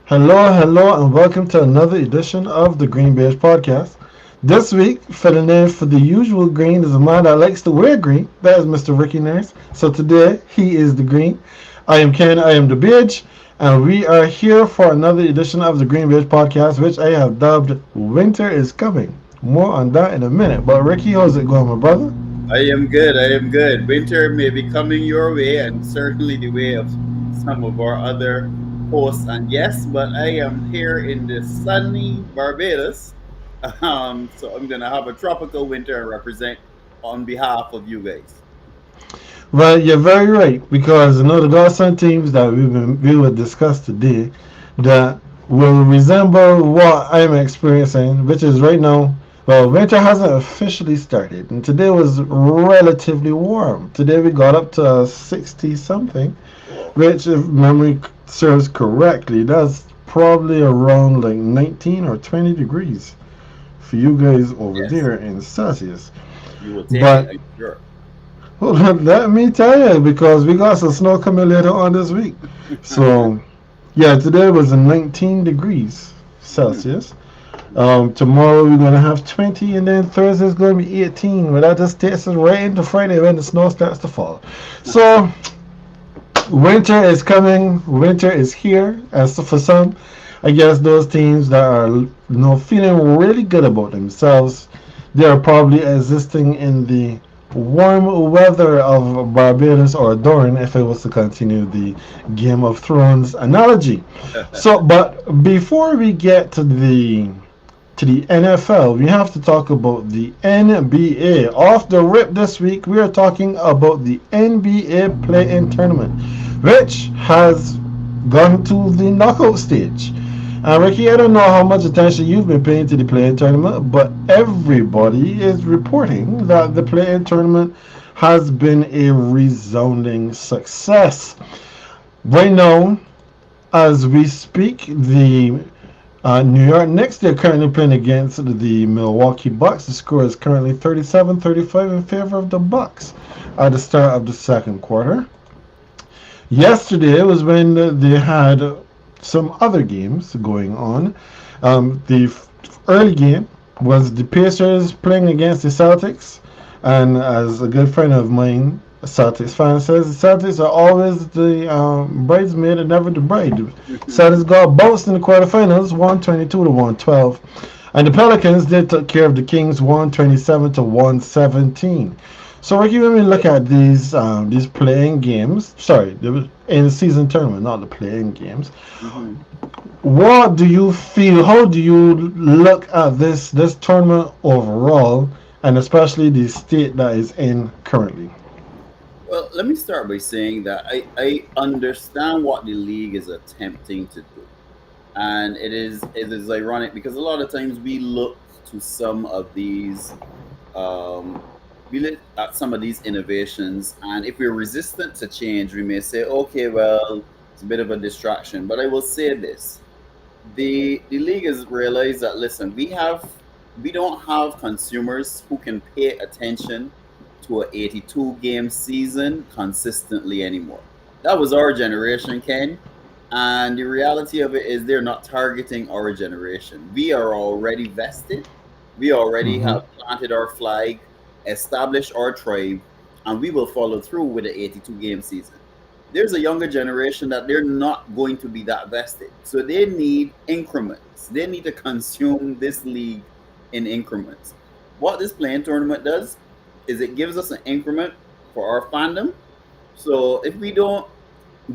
Hello, hello, and welcome to another edition of the GreenBaje podcast. This week, filling in for the usual green is a man that likes to wear green. That is Mr. Ricky Nurse. So today, he is the green. I am Ken, I am the beige, and we are here for another edition of the GreenBaje podcast, which I have dubbed Winter is Coming. More on that in a minute. But Ricky, how's it going, my brother? I am good. I am good. Winter may be coming your way, and certainly the way of some of our other hosts and guests. But I am here in the sunny Barbados, so I'm gonna have a tropical winter and represent on behalf of you guys. Well, you're very right because there are some teams that we will discuss today that will resemble what I'm experiencing, which is right now. Well, winter hasn't officially started, and today was relatively warm. Today we got up to 60 something, Whoa. which, if memory serves correctly, that's probably around like 19 or 20 degrees for you guys over Yes, there in Celsius. you will take it. But I'm sure. well, let me tell you, because we got some snow coming later on this week. So, yeah, today was 19 degrees Celsius. Tomorrow we're going to have 20, and then Thursday's going to be 18. But that just takes us right into Friday when the snow starts to fall. So, winter is coming, winter is here. And so for some, I guess those teams that are feeling really good about themselves, they are probably existing in the warm weather of Barbados or Doran if it was to continue the Game of Thrones analogy. So, but before we get to the NFL, we have to talk about the NBA. Off the rip this week, we are talking about the NBA play-in tournament, which has gone to the knockout stage. Ricky, I don't know how much attention you've been paying to the play-in tournament, but everybody is reporting that the play-in tournament has been a resounding success. Right now, as we speak, the New York Knicks, they're currently playing against the Milwaukee Bucks. The score is currently 37-35 in favor of the Bucks at the start of the second quarter. Yesterday was when they had some other games going on. The early game was the Pacers playing against the Celtics, and as a good friend of mine, a Celtics fan, says the Celtics are always the bridesmaid and never the bride. Celtics got bounced in the quarterfinals, 122 to 112, and the Pelicans did took care of the Kings, 127 to 117. So Ricky, when we look at these playing games, sorry, they were in the season tournament, not the playing games. Mhm. What do you feel? How do you look at this tournament overall, and especially the state that is in currently? Well, let me start by saying that I understand what the league is attempting to do. And it is ironic because a lot of times we look to some of these um, we look at some of these innovations, and if we're resistant to change, we may say, okay, well, it's a bit of a distraction. But I will say this: the league has realized that, listen, we don't have consumers who can pay attention to a 82 game season consistently anymore. That was our generation, Ken. And the reality of it is they're not targeting our generation. We are already vested. We already Mm-hmm. have planted our flag, established our tribe, and we will follow through with the 82 game season. There's a younger generation that they're not going to be that vested. So they need increments. They need to consume this league in increments. What this playing tournament does is it gives us an increment for our fandom. So if we don't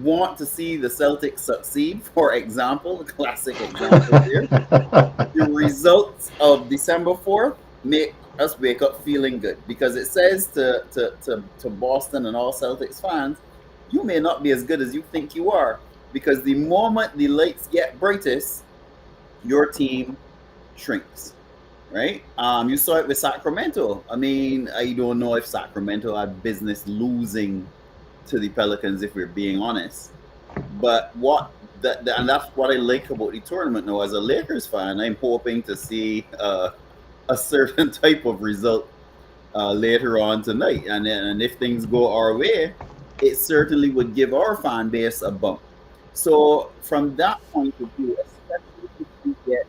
want to see the Celtics succeed, for example, a classic example here, the results of December 4th make us wake up feeling good because it says to Boston and all Celtics fans, you may not be as good as you think you are because the moment the lights get brightest, your team shrinks, right? You saw it with Sacramento. I mean, I don't know if Sacramento had business losing to the Pelicans, if we're being honest. But and that's what I like about the tournament now. As a Lakers fan, I'm hoping to see a certain type of result later on tonight. And if things go our way, it certainly would give our fan base a bump. So from that point of view, especially if you get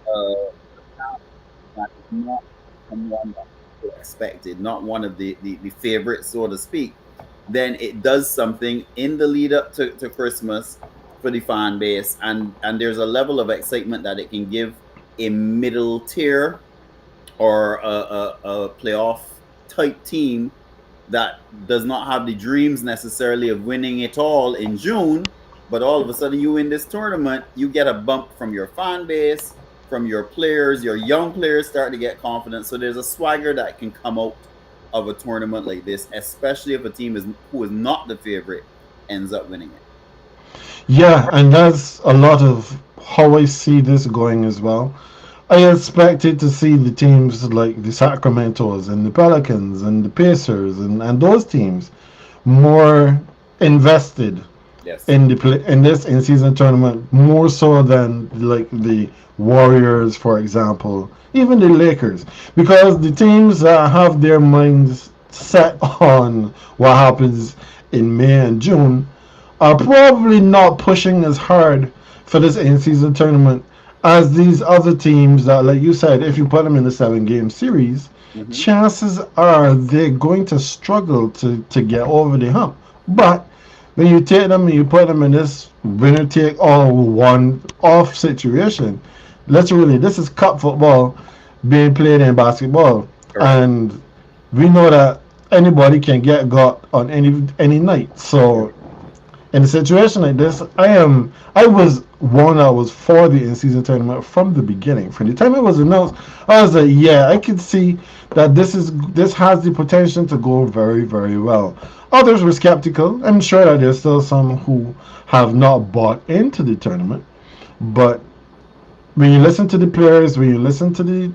a talent that is not someone that people expected, not one of the favorites, so to speak, then it does something in the lead up to Christmas for the fan base, and there's a level of excitement that it can give a middle tier or a playoff type team that does not have the dreams necessarily of winning it all in June, but all of a sudden you win this tournament, you get a bump from your fan base, from your players, your young players start to get confidence. So there's a swagger that can come out of a tournament like this, especially if a team is who is not the favorite ends up winning it. Yeah, and that's a lot of how I see this going as well. I expected to see the teams like the Sacramentos and the Pelicans and the Pacers and those teams more invested Yes. in the in this in season tournament more so than like the Warriors, for example, even the Lakers, because the teams that have their minds set on what happens in May and June are probably not pushing as hard for this in season tournament as these other teams that, like you said, if you put them in the 7 game series, Mm-hmm. chances are they're going to struggle to get over the hump. But when you take them and you put them in this winner take all one off situation, literally, this is cup football being played in basketball. Correct. And we know that anybody can get got on any night. So in a situation like this, I was one that was for the in season tournament from the beginning. From the time it was announced, I was like, yeah, I could see that this has the potential to go very, very well. Others were skeptical. I'm sure that there's still some who have not bought into the tournament. But when you listen to the players, when you listen to the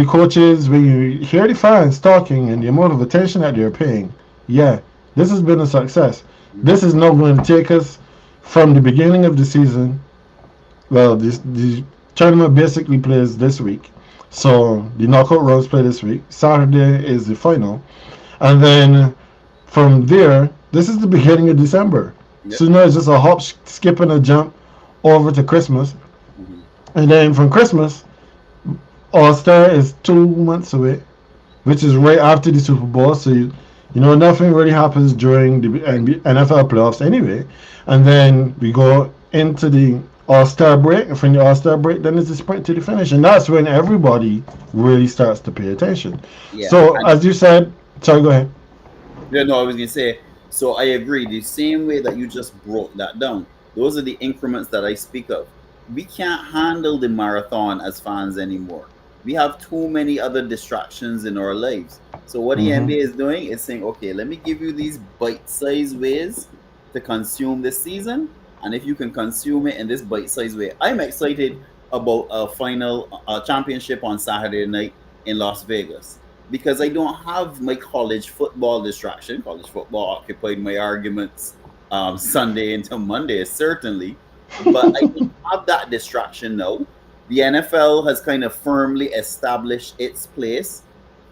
coaches, when you hear the fans talking and the amount of attention that they're paying, yeah, this has been a success. This is not going to take us from the beginning of the season. Well, the tournament basically plays this week, so the knockout rounds play this week. Saturday is the final, and then from there, this is the beginning of December. Yep. So now it's just a hop, skip, and a jump over to Christmas, Mm-hmm. and then from Christmas, All Star is 2 months away, which is right after the Super Bowl. So you know nothing really happens during the Right. NFL playoffs anyway, and then we go into the All Star break, and from the All Star break, then it's the sprint to the finish, and that's when everybody really starts to pay attention. Yeah. So And as you said, sorry, go ahead. yeah, no, I was gonna say. So I agree. The same way that you just broke that down, those are the increments that I speak of. We can't handle the marathon as fans anymore. We have too many other distractions in our lives. So what the Mm-hmm. NBA is doing is saying, okay, let me give you these bite-sized ways to consume this season, and if you can consume it in this bite-sized way, I'm excited about a final championship on Saturday night in Las Vegas because I don't have my college football distraction. College football occupied my arguments Sunday into Monday, certainly, but I don't have that distraction now. The NFL has kind of firmly established its place.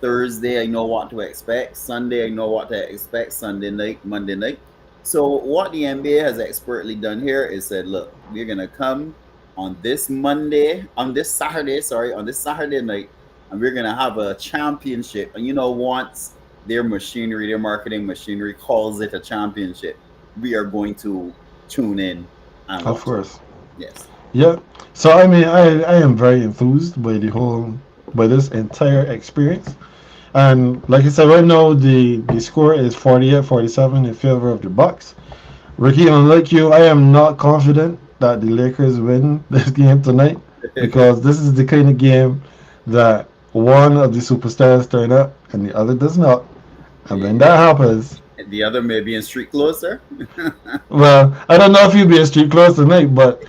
Thursday, I know what to expect. Sunday, I know what to expect. Sunday night, Monday night. So, what the NBA has expertly done here is said, look, we're going to come on this Monday, on this Saturday, sorry, on this Saturday night, and we're going to have a championship. And once their machinery, their marketing machinery calls it a championship, we are going to tune in and Of watch it. course. Yes. Yeah. So I mean, I am very enthused by by this entire experience. And like I said, right now the score is 48-47 in favor of the Bucks. Ricky, unlike you, I am not confident that the Lakers win this game tonight because this is the kind of game that one of the superstars turn up and the other does not. And when that happens, The other may be in street clothes, sir. well, I don't know if he'll be in street clothes tonight, but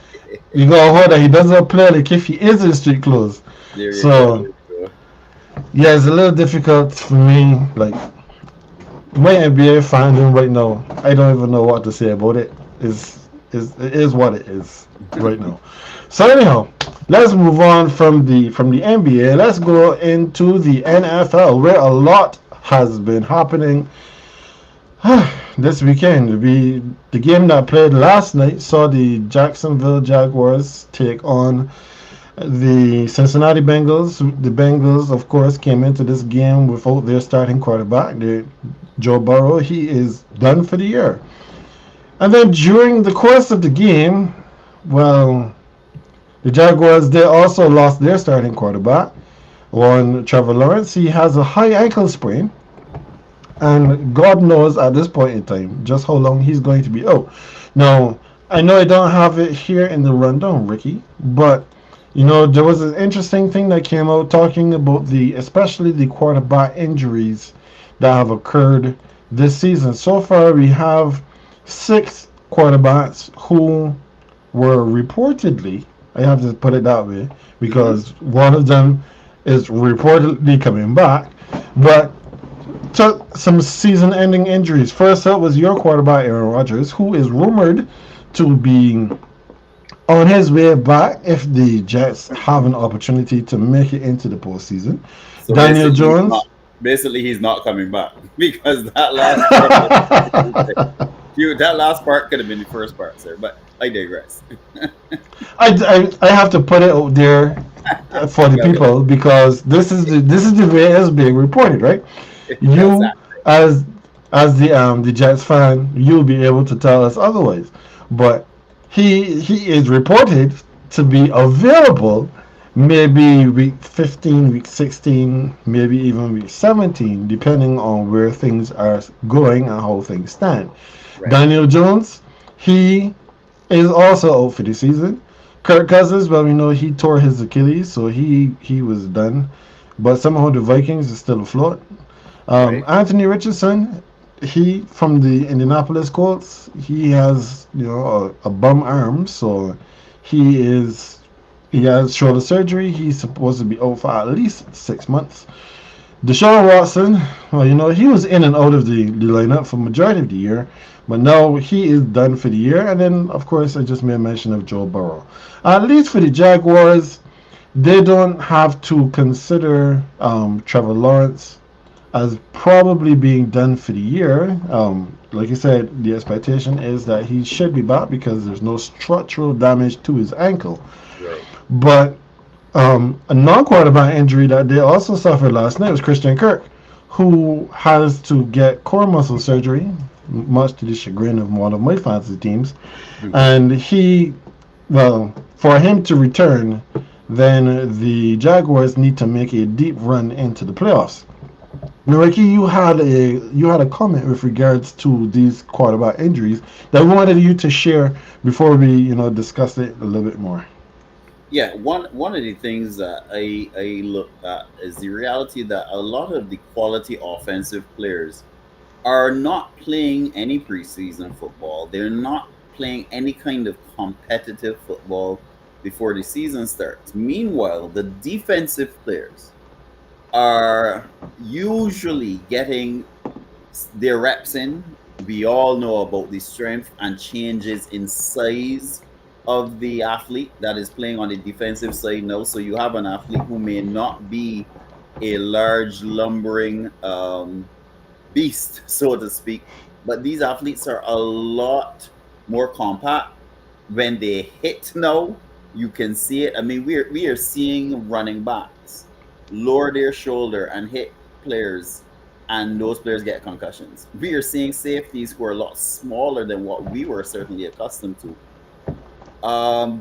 you gotta hold that he doesn't play like if he is in street clothes. There you go. So There you go. yeah, it's a little difficult for me. Like my NBA fandom right now, I don't even know what to say about it. It is what it is right now. So anyhow, let's move on from the NBA. Let's go into the NFL where a lot has been happening. This weekend, the game that played last night saw the Jacksonville Jaguars take on the Cincinnati Bengals. The Bengals, of course, came into this game without their starting quarterback, Joe Burrow. He is done for the year. And then during the course of the game, well, the Jaguars, they also lost their starting quarterback, one Trevor Lawrence. He has a high ankle sprain, and God knows at this point in time just how long he's going to be out. Now, I know I don't have it here in the rundown, Ricky, but there was an interesting thing that came out talking about especially the quarterback injuries that have occurred this season. So far, we have six quarterbacks who were reportedly, I have to put it that way, Hmm. because one of them is reportedly coming back, but took some season-ending injuries. First up was your quarterback, Aaron Rodgers, who is rumored to be on his way back if the Jets have an opportunity to make it into the postseason. So Daniel basically, he's not. Jones. Basically, he's not coming back because that last part. That last part could have been the first part, sir. But I digress. I have to put it out there for the Yeah, okay. people because this is the way it's being reported, right? That's You as the Jets fan, you'll be able to tell us otherwise. But he is reported to be available maybe week 15, week 16, maybe even week 17, depending on where things are going and how things stand. right. Daniel Jones, he is also out for the season. Kirk Cousins, well, we know he tore his Achilles, so he was done. But somehow the Vikings is still afloat. Right. Anthony Richardson, he from the Indianapolis Colts, he has a bum arm, so he is he has shoulder surgery. He's supposed to be out for at least 6 months. Deshaun Watson, well, he was in and out of the lineup for majority of the year, but now he is done for the year. And then, of course, I just made mention of Joe Burrow. At least for the Jaguars, they don't have to consider Trevor Lawrence as probably being done for the year. Like I said, the expectation is that he should be back because there's no structural damage to his ankle. Right. But a non-quarterback injury that they also suffered last night was Christian Kirk, who has to get core muscle surgery, much to the chagrin of one of my fantasy teams. And for him to return, then the Jaguars need to make a deep run into the playoffs. Now, Ricky, you had a comment with regards to these quarterback injuries that we wanted you to share before we discuss it a little bit more. Yeah. One of the things that I look at is the reality that a lot of the quality offensive players are not playing any preseason football. They're not playing any kind of competitive football before the season starts. Meanwhile, the defensive players are usually getting their reps in. We all know about the strength and changes in size of the athlete that is playing on the defensive side now. So you have an athlete who may not be a large, lumbering beast, so to speak, but these athletes are a lot more compact. When they hit now, you can see it. I mean, we are seeing running backs lower their shoulder and hit players, and those players get concussions. We are seeing safeties who are a lot smaller than what we were certainly accustomed to.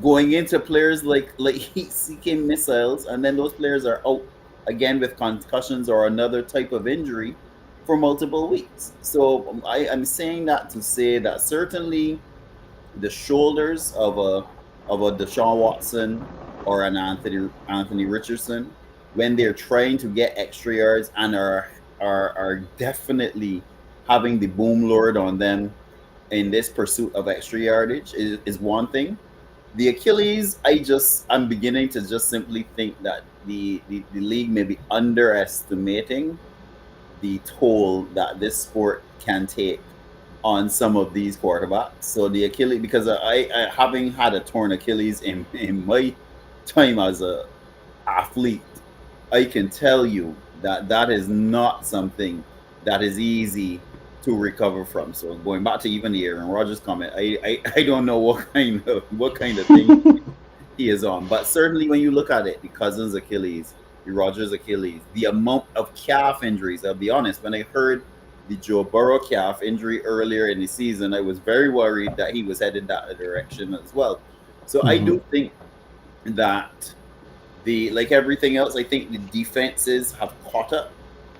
Going into players like heat-seeking missiles, and then those players are out again with concussions or another type of injury for multiple weeks. So I'm saying that to say that certainly the shoulders of a Deshaun Watson or an Anthony Richardson, when they're trying to get extra yards and are definitely having the boom lowered on them in this pursuit of extra yardage is one thing. The Achilles, I'm beginning to just simply think that the league may be underestimating the toll that this sport can take on some of these quarterbacks. So the Achilles, because I having had a torn Achilles in my time as a athlete, I can tell you that that is not something that is easy to recover from. So going back to even the Aaron Rodgers comment, I don't know what kind of thing he is on, but certainly when you look at it, the Cousins Achilles, the Rodgers Achilles, the amount of calf injuries. I'll be honest, when I heard the Joe Burrow calf injury earlier in the season, I was very worried that he was headed that direction as well. So I Hmm. do think that like everything else, I think the defenses have caught up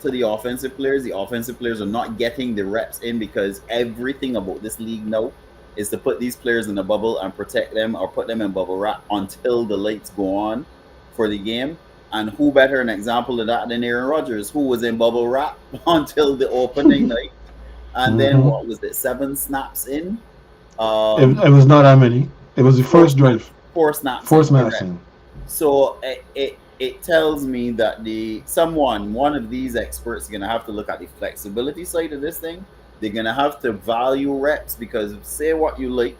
to the offensive players. The offensive players are not getting the reps in because everything about this league now is to put these players in a bubble and protect them or put them in bubble wrap until the lights go on for the game. And who better an example of that than Aaron Rodgers, who was in bubble wrap until the opening night, and then Hmm. what was it, 7 snaps in? It was not that many. It was the Four first snaps, drive. 4 snaps in, Force correct. maxing. So it tells me that one of these experts is gonna have to look at the flexibility side of this thing. They're gonna have to value reps because say what you like,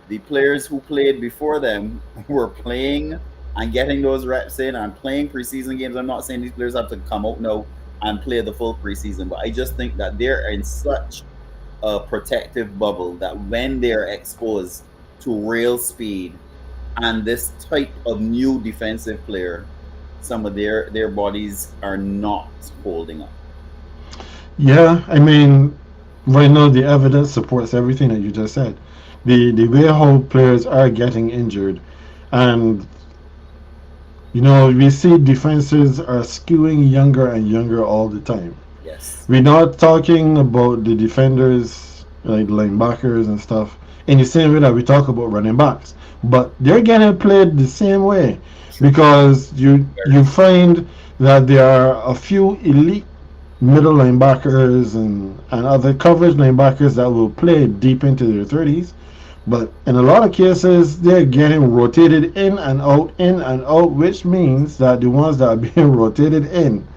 the players who played before them were playing and getting those reps in and playing preseason games. I'm not saying these players have to come out now and play the full preseason, but I just think that they're in such a protective bubble that when they're exposed to real speed and this type of new defensive player, some of their bodies are not holding up. Yeah, I mean, right now the evidence supports everything that you just said. The way how players are getting injured, and we see defenses are skewing younger and younger all the time. Yes. We're not talking about the defenders like linebackers and stuff in the same way that we talk about running backs, but they're getting played the same way True. because you Very you true. find that there are a few elite middle linebackers and other coverage linebackers that will play deep into their 30s. But in a lot of cases, they're getting rotated in and out, which means that the ones that are being rotated in,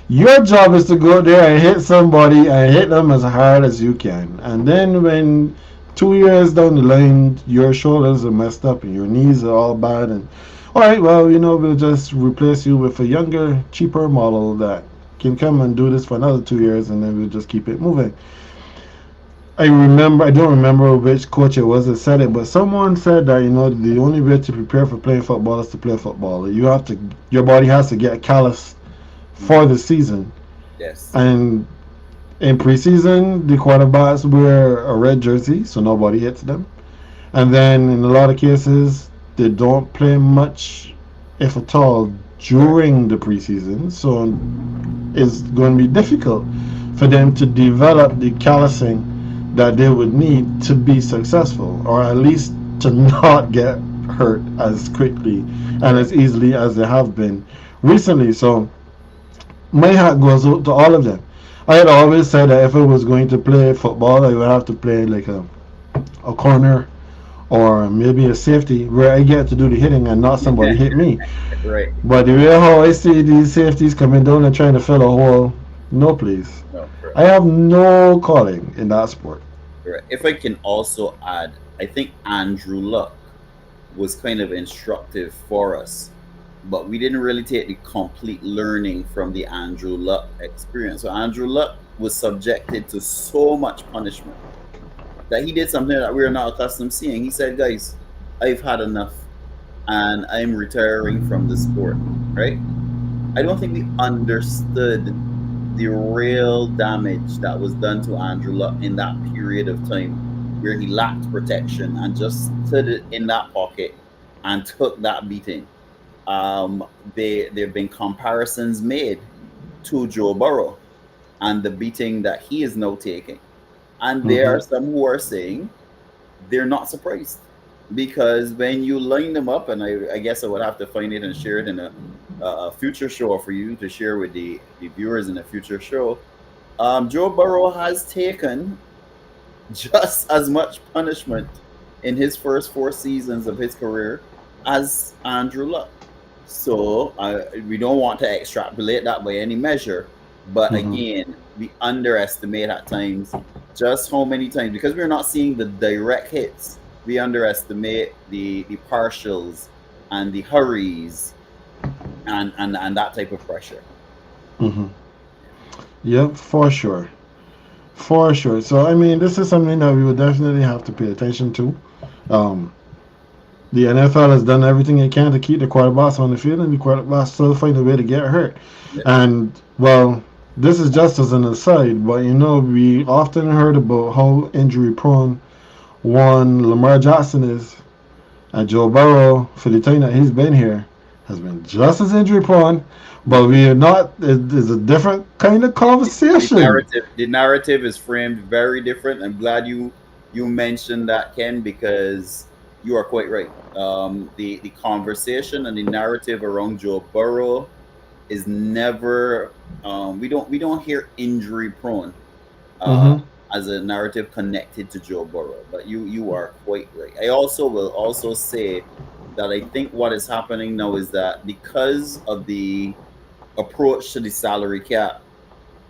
your job is to go there and hit somebody and hit them as hard as you can. And then when 2 years down the line, your shoulders are messed up and your knees are all bad, and all right, well, we'll just replace you with a younger, cheaper model that can come and do this for another 2 years, and then we'll just keep it moving. I don't remember which coach it was that said it, but someone said that the only way to prepare for playing football is to play football. Your body has to get callous for Hmm. the season, Yes. and in preseason, the quarterbacks wear a red jersey, so nobody hits them. And then in a lot of cases, they don't play much, if at all, Correct. during the preseason. So it's going to be difficult for them to develop the callousing that they would need to be successful, or at least to not get hurt as quickly and Correct. as easily as they have been recently. So my hat goes out to all of them. I had always said that if I was going to play football, I would have to play like a corner or maybe a safety where I get to do the hitting and not somebody hit me. Right. But the way how I see these safeties coming down and trying to fill a hole, no please. No, correct. I have no calling in that sport. Correct. If I can also add, I think Andrew Luck was kind of instructive for us, but we didn't really take the complete learning from the Andrew Luck experience. So Andrew Luck was subjected to so much punishment that he did something that we're not accustomed to seeing. He said, "Guys, I've had enough, and I'm retiring from the sport." Right? I don't think we understood the real damage that was done to Andrew Luck in that period of time where he lacked protection and just stood in that pocket and took that beating. Um, there have been comparisons made to Joe Burrow and the beating that he is now taking. And there Hmm. are some who are saying they're not surprised because when you line them up, and I guess I would have to find it and share it in a future show for you to share with the viewers in a future show. Joe Burrow has taken just as much punishment in his first 4 seasons of his career as Andrew Luck. So we don't want to extrapolate that by any measure, but Hmm. again, we underestimate at times just how many times because we're not seeing the direct hits. We underestimate the partials and the hurries and that type of pressure. Hmm. Yep, for sure. For sure. So I mean, this is something that we would definitely have to pay attention to. Um, the NFL has done everything it can to keep the quarterbacks on the field, and the quarterbacks still find a way to get hurt. Yeah. And well, this is just as an aside, but we often heard about how injury prone one Lamar Jackson is, and Joe Burrow, for the time that he's been here, has been just as injury prone. But we are not. It is a different kind of conversation. The narrative is framed very different. I'm glad you mentioned that, Ken, because you are quite right. The conversation and the narrative around Joe Burrow is never we don't hear injury prone uh, Mm-hmm. as a narrative connected to Joe Burrow. But you are quite right. I also will also say that I think what is happening now is that because of the approach to the salary cap,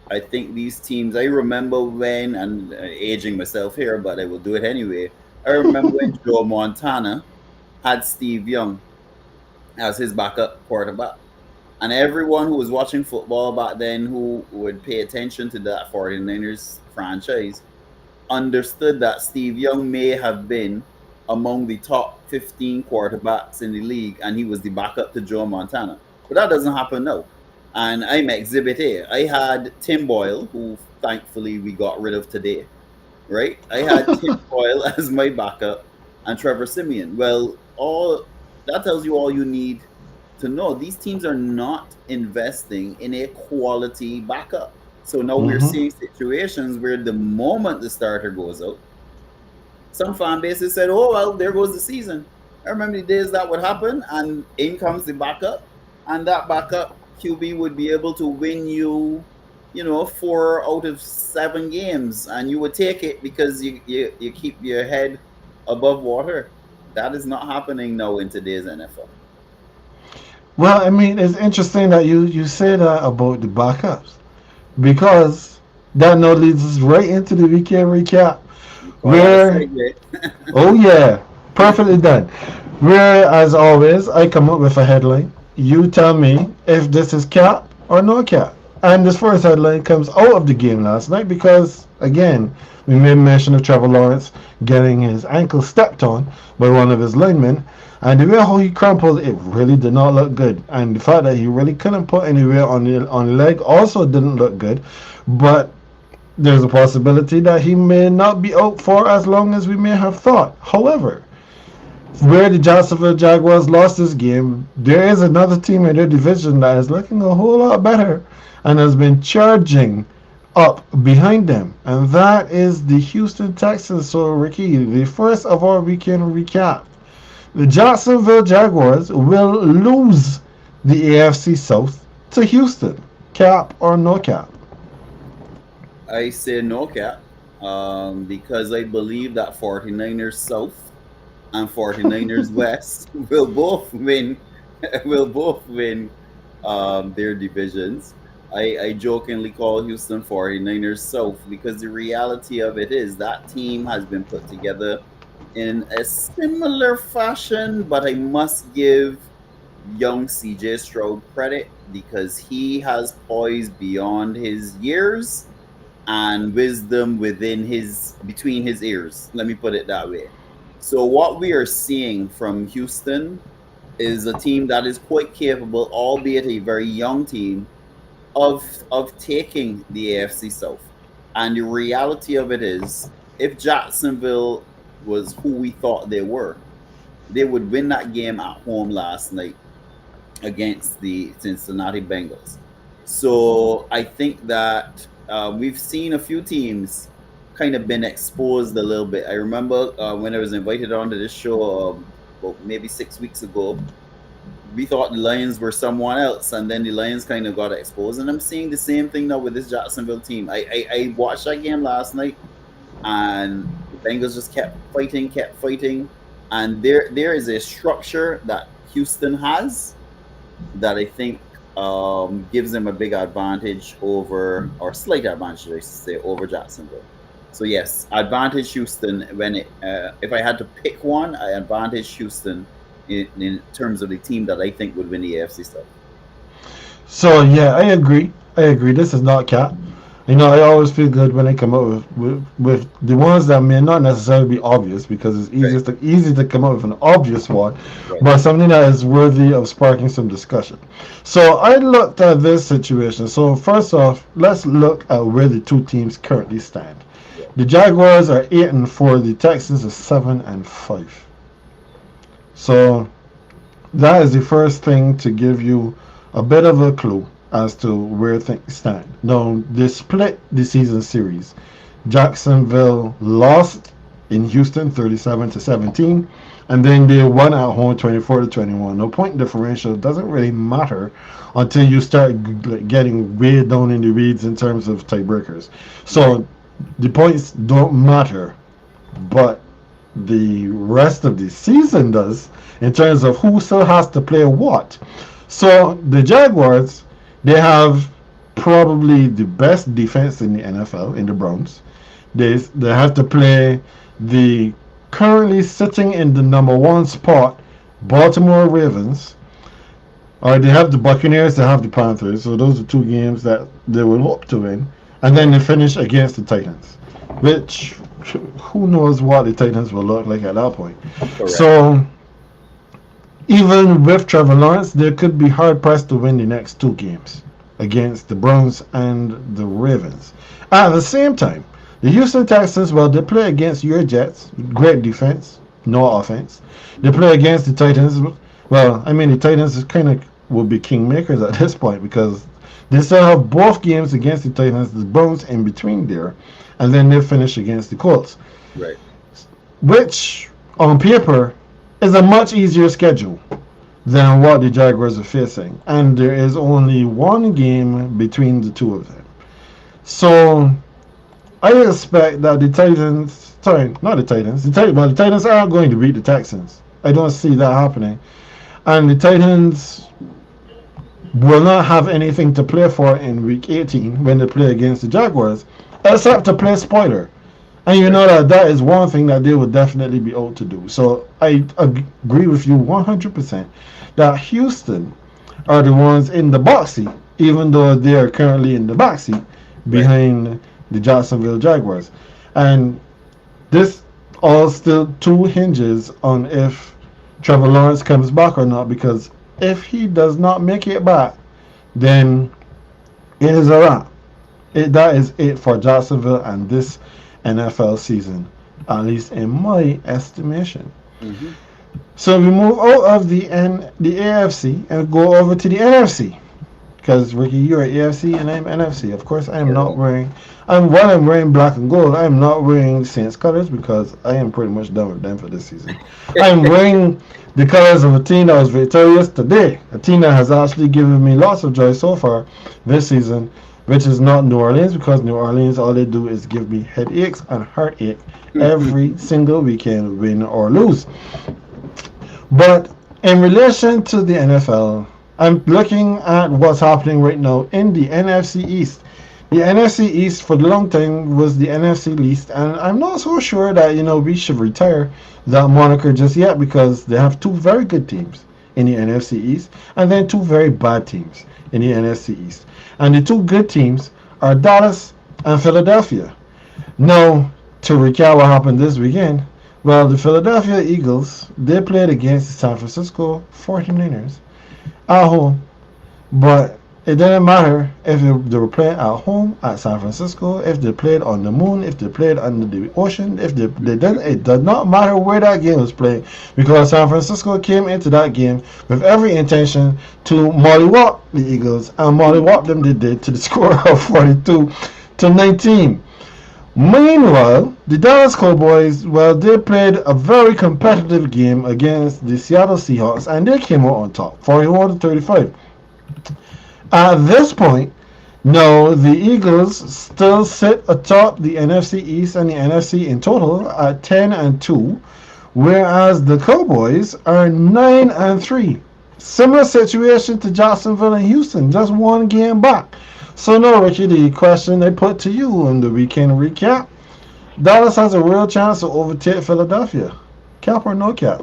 I think these teams. I remember when, and aging myself here, but I will do it anyway. I remember when Joe Montana had Steve Young as his backup quarterback. And everyone who was watching football back then who would pay attention to that 49ers franchise understood that Steve Young may have been among the top 15 quarterbacks in the league, and he was the backup to Joe Montana. But that doesn't happen now. And I'm Exhibit A. I had Tim Boyle, who thankfully we got rid of today, right? I had Tim Boyle as my backup and Trevor Simeon. Well, all that tells you all you need to know. These teams are not investing in a quality backup. So now we're Mm-hmm. seeing situations where the moment the starter goes out, some fan bases said, "Oh well, there goes the season." I remember the days that would happen, and in comes the backup, and that backup QB would be able to win you, 4 out of 7 games, and you would take it because you keep your head above water. That is not happening now in today's NFL. Well, I mean, it's interesting that you say that about the backups because that now leads us right into the weekend recap You call that a where, segue? oh yeah, perfectly done. Where, as always, I come up with a headline. You tell me if this is cap or no cap. And this first headline comes out of the game last night because, again, we made mention of Trevor Lawrence getting his ankle stepped on by one of his linemen. And the way how he crumpled, it really did not look good. And the fact that he really couldn't put any weight on the leg also didn't look good. But there's a possibility that he may not be out for as long as we may have thought. However, where the Jacksonville Jaguars lost this game, there is another team in their division that is looking a whole lot better and has been charging up behind them. And that is the Houston Texans. So, Ricky, the first of our weekend recap. The Jacksonville Jaguars will lose the AFC South to Houston. Cap or no cap? I say no cap, because I believe that 49ers South and 49ers West will both win will both win their divisions. I jokingly call Houston 49ers South because the reality of it is that team has been put together in a similar fashion, but I must give young CJ Stroud credit because he has poise beyond his years and wisdom within his between his ears. Let me put it that way. So what we are seeing from Houston is a team that is quite capable, albeit a very young team, of taking the AFC South. And the reality of it is, if Jacksonville was who we thought they were, they would win that game at home last night against the Cincinnati Bengals. So I think that we've seen a few teams kind of been exposed a little bit. I remember when I was invited onto this show about maybe 6 weeks ago, we thought the Lions were someone else, and then the Lions kind of got exposed. And I'm seeing the same thing now with this Jacksonville team. I watched that game last night, and the Bengals just kept fighting, and there is a structure that Houston has that I think gives them a big advantage over, or slight advantage, I should say, over Jacksonville. So yes, advantage Houston. If I had to pick one, I advantage Houston in terms of the team that I think would win the AFC South. So, yeah, I agree. I agree. This is not cap. I always feel good when they come up with the ones that may not necessarily be obvious because it's Right, easy to come up with an obvious one, right, but something that is worthy of sparking some discussion. So I looked at this situation. So first off, let's look at where the two teams currently stand. yeah, The Jaguars are 8-4. The Texans are 7-5. So that is the first thing to give you a bit of a clue as to where things stand. Now, they split the season series. Jacksonville lost in Houston 37-17, and then they won at home 24-21. No, point differential doesn't really matter until you start getting way down in the weeds in terms of tiebreakers. right, So the points don't matter, but the rest of the season does in terms of who still has to play what. So the Jaguars, they have probably the best defense in the NFL in the Browns. They have to play the currently sitting in the number one spot Baltimore Ravens, or they have the Buccaneers, they have the Panthers. So those are two games that they will hope to win, and then they finish against the Titans, which who knows what the Titans will look like at that point. correct. So even with Trevor Lawrence, they could be hard pressed to win the next two games against the Browns and the Ravens. At the same time, the Houston Texans, well, they play against your Jets, great defense, no offense. They play against the Titans. Well, I mean, the Titans kind of will be kingmakers at this point because they still have both games against the Titans, the Browns in between there, and then they finish against the Colts, Right, which on paper is a much easier schedule than what the Jaguars are facing. And there is only one game between the two of them. So I expect that the Titans, sorry, not the Titans, the Titans are going to beat the Texans. I don't see that happening. And the Titans will not have anything to play for in week 18 when they play against the Jaguars, except to play spoiler. And you right, know that that is one thing that they would definitely be able to do. So I agree with you 100% that Houston are the ones in the box seat, even though they are currently in the back seat right, behind the Jacksonville Jaguars. And this all still two hinges on if Trevor Lawrence comes back or not, because if he does not make it back, then it is a wrap. That is it for Jacksonville and this NFL season, at least in my estimation. hmm, So we move out of the AFC and go over to the NFC. Because Ricky, you're AFC and I'm NFC. Of course, I am not correct. wearing. While I'm wearing black and gold, I am not wearing Saints colors because I am pretty much done with them for this season. I am wearing the colors of a team that was victorious today. A team that has actually given me lots of joy so far this season, which is not New Orleans, because New Orleans, all they do is give me headaches and heartache every single weekend, win or lose. But in relation to the NFL, I'm looking at what's happening right now in the NFC East. The NFC East for the long time was the NFC least, and I'm not so sure that we should retire that moniker just yet because they have two very good teams in the NFC East and then two very bad teams in the NFC East. And the two good teams are Dallas and Philadelphia. Now, to recap what happened this weekend, well, the Philadelphia Eagles, they played against the San Francisco 49ers at home, but it didn't matter if they were playing at home at San Francisco, if they played on the moon, if they played under the ocean, if they didn't, it did not matter where that game was played because San Francisco came into that game with every intention to mollywop the Eagles, and mollywop them they did to the score of 42-19. Meanwhile, the Dallas Cowboys, well, they played a very competitive game against the Seattle Seahawks, and they came out on top, 41-35. At this point, no, the Eagles still sit atop the NFC East and the NFC in total at 10-2, whereas the Cowboys are 9-3. Similar situation to Jacksonville and Houston, just one game back. So now, Richie, the question I put to you on the weekend recap: Dallas has a real chance to overtake Philadelphia. Cap or no cap?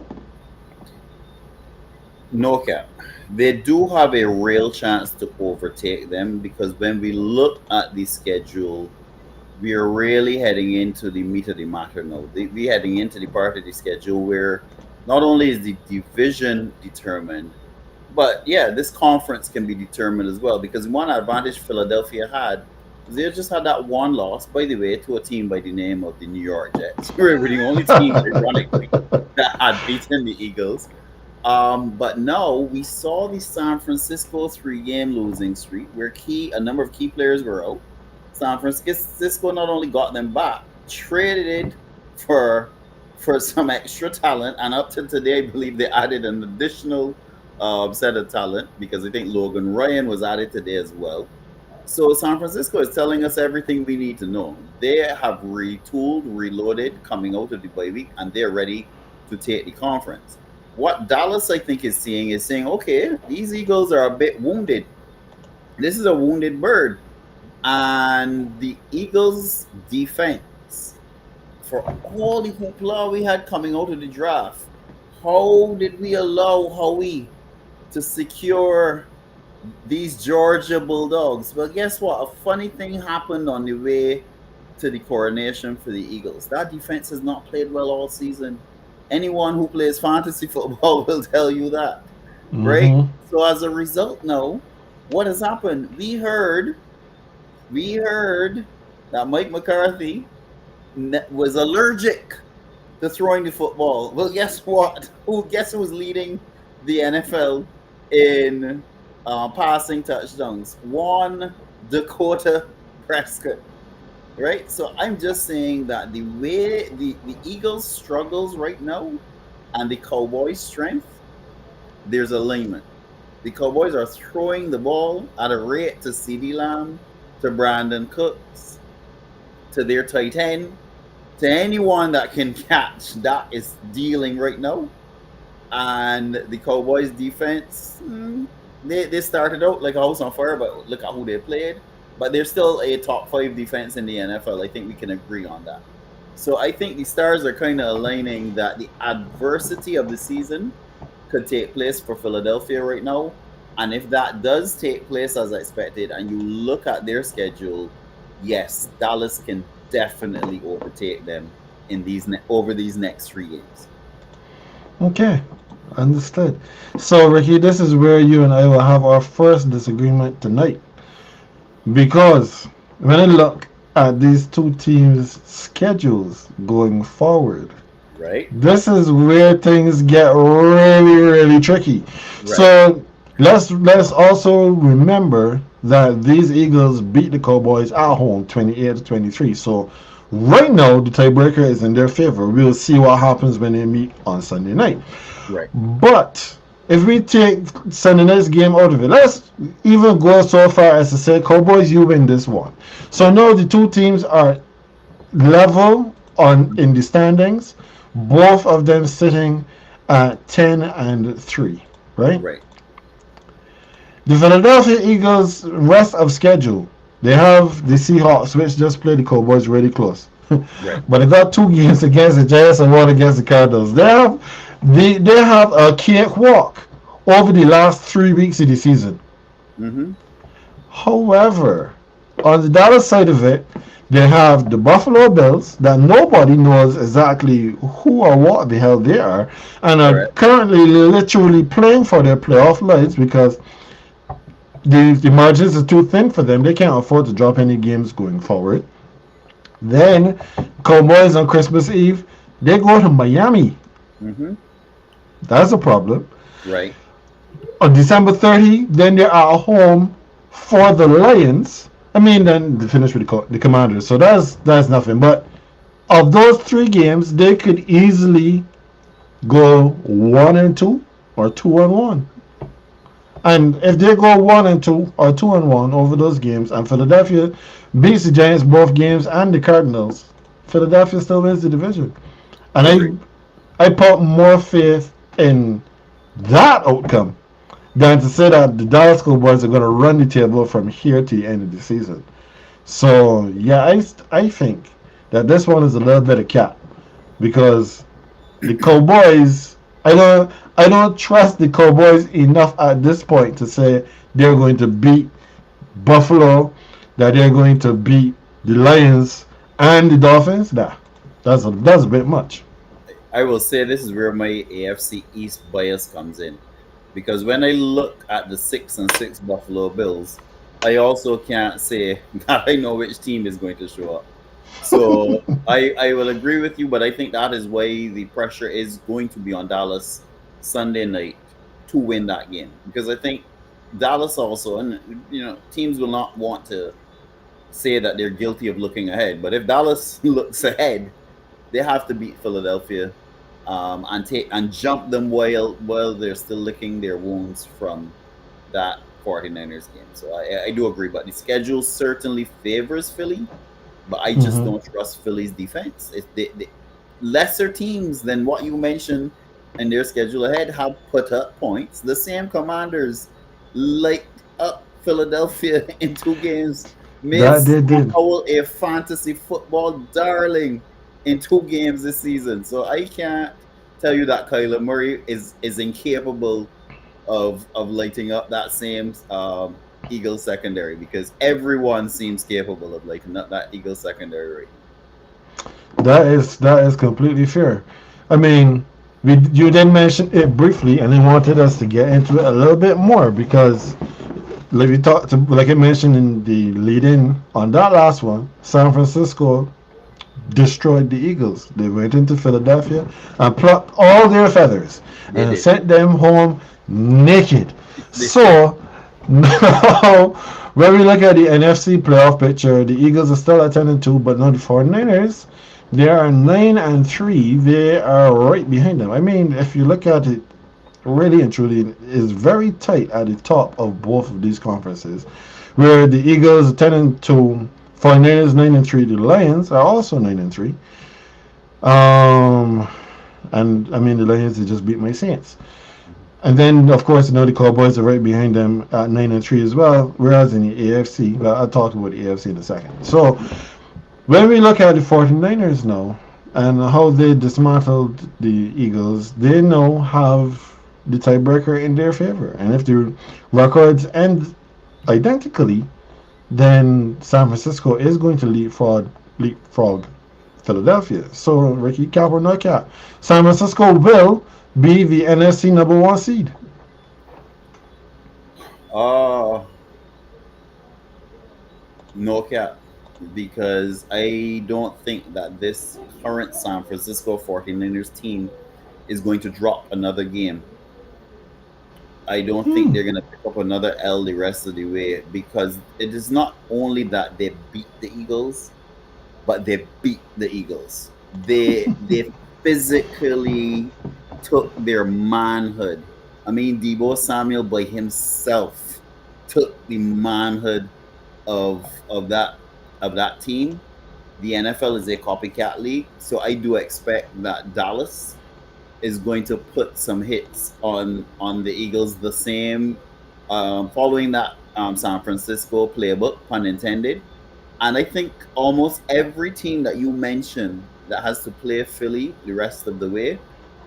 No cap. They do have a real chance to overtake them because when we look at the schedule, we are really heading into the meat of the matter now. We're heading into the part of the schedule where not only is the division determined, but yeah, this conference can be determined as well because one advantage Philadelphia had was they just had that one loss, by the way, to a team by the name of the New York Jets. We were the only team, ironically, that had beaten the Eagles. But no, we saw the San Francisco 3-game losing streak where a number of key players were out. San Francisco not only got them back, traded for some extra talent, and up to today, I believe they added an additional set of talent because I think Logan Ryan was added today as well. So San Francisco is telling us everything we need to know. They have retooled, reloaded, coming out of the bye week, and they're ready to take the conference. What Dallas, I think, is saying, okay, these Eagles are a bit wounded. This is a wounded bird. And the Eagles' defense, for all the hoopla we had coming out of the draft, how did we allow Howie to secure these Georgia Bulldogs? Well, guess what? A funny thing happened on the way to the coronation for the Eagles. That defense has not played well all season. Anyone who plays fantasy football will tell you that, right? Mhm. So as a result, now, what has happened? We heard that Mike McCarthy was allergic to throwing the football. Well, guess what? Guess who's leading the NFL in passing touchdowns? One Dakota Prescott. Right? So I'm just saying that the way the Eagles struggles right now and the Cowboys' strength, there's alignment. The Cowboys are throwing the ball at a rate to CeeDee Lamb, to Brandon Cooks, to their tight end, to anyone that can catch that is dealing right now. And the Cowboys' defense, they started out like a house on fire, but look at who they played. But they're still a top 5 defense in the NFL. I think we can agree on that. So I think the stars are kind of aligning that the adversity of the season could take place for Philadelphia right now. And if that does take place as expected, and you look at their schedule, yes, Dallas can definitely overtake them in over these next 3 games. Okay, understood. So, Ricky, this is where you and I will have our first disagreement tonight. Because when I look at these two teams' schedules going forward, Right? this is where things get really, really tricky. Right. So let's also remember that these Eagles beat the Cowboys at home 28-23. So right now the tiebreaker is in their favor. We'll see what happens when they meet on Sunday night. Right. But if we take Sunday night's game out of it, let's even go so far as to say, Cowboys, you win this one. So now the two teams are level in the standings, both of them sitting at 10-3, right? Right. The Philadelphia Eagles' rest of schedule, they have the Seahawks, which just played the Cowboys really close. Right. But they got 2 games against the Giants and 1 against the Cardinals. They have a cakewalk over the last 3 weeks of the season. Mm-hmm. However, on the Dallas side of it, they have the Buffalo Bills that nobody knows exactly who or what the hell they are, and are Correct. currently literally playing for their playoff lives because the margins are too thin for them. They can't afford to drop any games going forward. Then, Cowboys on Christmas Eve, they go to Miami. Mm-hmm. That's a problem. Right. On December 30, then they're at home for the Lions. I mean, then they finish with the Commanders. So that's nothing. But of those 3 games, they could easily go 1-2 or 2-1. And if they go 1-2 or 2-1 over those games, and Philadelphia beats the Giants both games and the Cardinals, Philadelphia still wins the division. And I put more faith in that outcome than to say that the Dallas Cowboys are going to run the table from here to the end of the season. So yeah, I think that this one is a little bit of cap because the Cowboys, I don't trust the Cowboys enough at this point to say they're going to beat Buffalo, that they're going to beat the Lions and the Dolphins. Nah, that's a bit much. I will say this is where my AFC East bias comes in. Because when I look at the 6-6 Buffalo Bills, I also can't say that I know which team is going to show up. So I will agree with you, but I think that is why the pressure is going to be on Dallas Sunday night to win that game. Because I think Dallas also, and teams will not want to say that they're guilty of looking ahead, but if Dallas looks ahead, they have to beat Philadelphia, and jump them while they're still licking their wounds from that 49ers game. So I do agree, but the schedule certainly favors Philly, but I just Hmm. don't trust Philly's defense. Lesser teams than what you mentioned in their schedule ahead have put up points. The same Commanders light up Philadelphia in 2 games, made That they Sam did. Howell a fantasy football darling in 2 games this season. So I can't tell you that Kyler Murray is incapable of lighting up that same Eagles secondary, because everyone seems capable of lighting up that Eagles secondary right That is completely fair. I mean, you did mention it briefly, and I wanted us to get into it a little bit more because, like I mentioned in the lead-in on that last one, San Francisco destroyed the Eagles. They went into Philadelphia and plucked all their feathers now. They and did. sent them home naked. They did. So now, when we look at the NFC playoff picture, the Eagles are still at 10-2, but now the 49ers, they are 9-3. They are right behind them. I mean, if you look at it, really and truly, it is very tight at the top of both of these conferences, where the Eagles are 10-2, 49ers 9-3. The Lions are also 9-3. Um, and I mean, the Lions they just beat my Saints. And then, of course, the Cowboys are right behind them at 9-3 as well. Whereas in the AFC, well, I'll talk about the AFC in a second. So when we look at the 49ers now and how they dismantled the Eagles, they now have the tiebreaker in their favor. And if the records end identically, then San Francisco is going to leapfrog Philadelphia. So, Ricky, cap or no cap, San Francisco will be the NFC number one seed. Uh no cap. Because I don't think that this current San Francisco 49ers team is going to drop another game. I don't think Hmm. they're going to pick up another L the rest of the way, because it is not only that they beat the Eagles, but they beat the Eagles. They physically took their manhood. I mean, Debo Samuel by himself took the manhood of that team. The NFL is a copycat league, so I do expect that Dallas is going to put some hits on the Eagles, the same, following that San Francisco playbook, pun intended. And I think almost every team that you mentioned that has to play Philly the rest of the way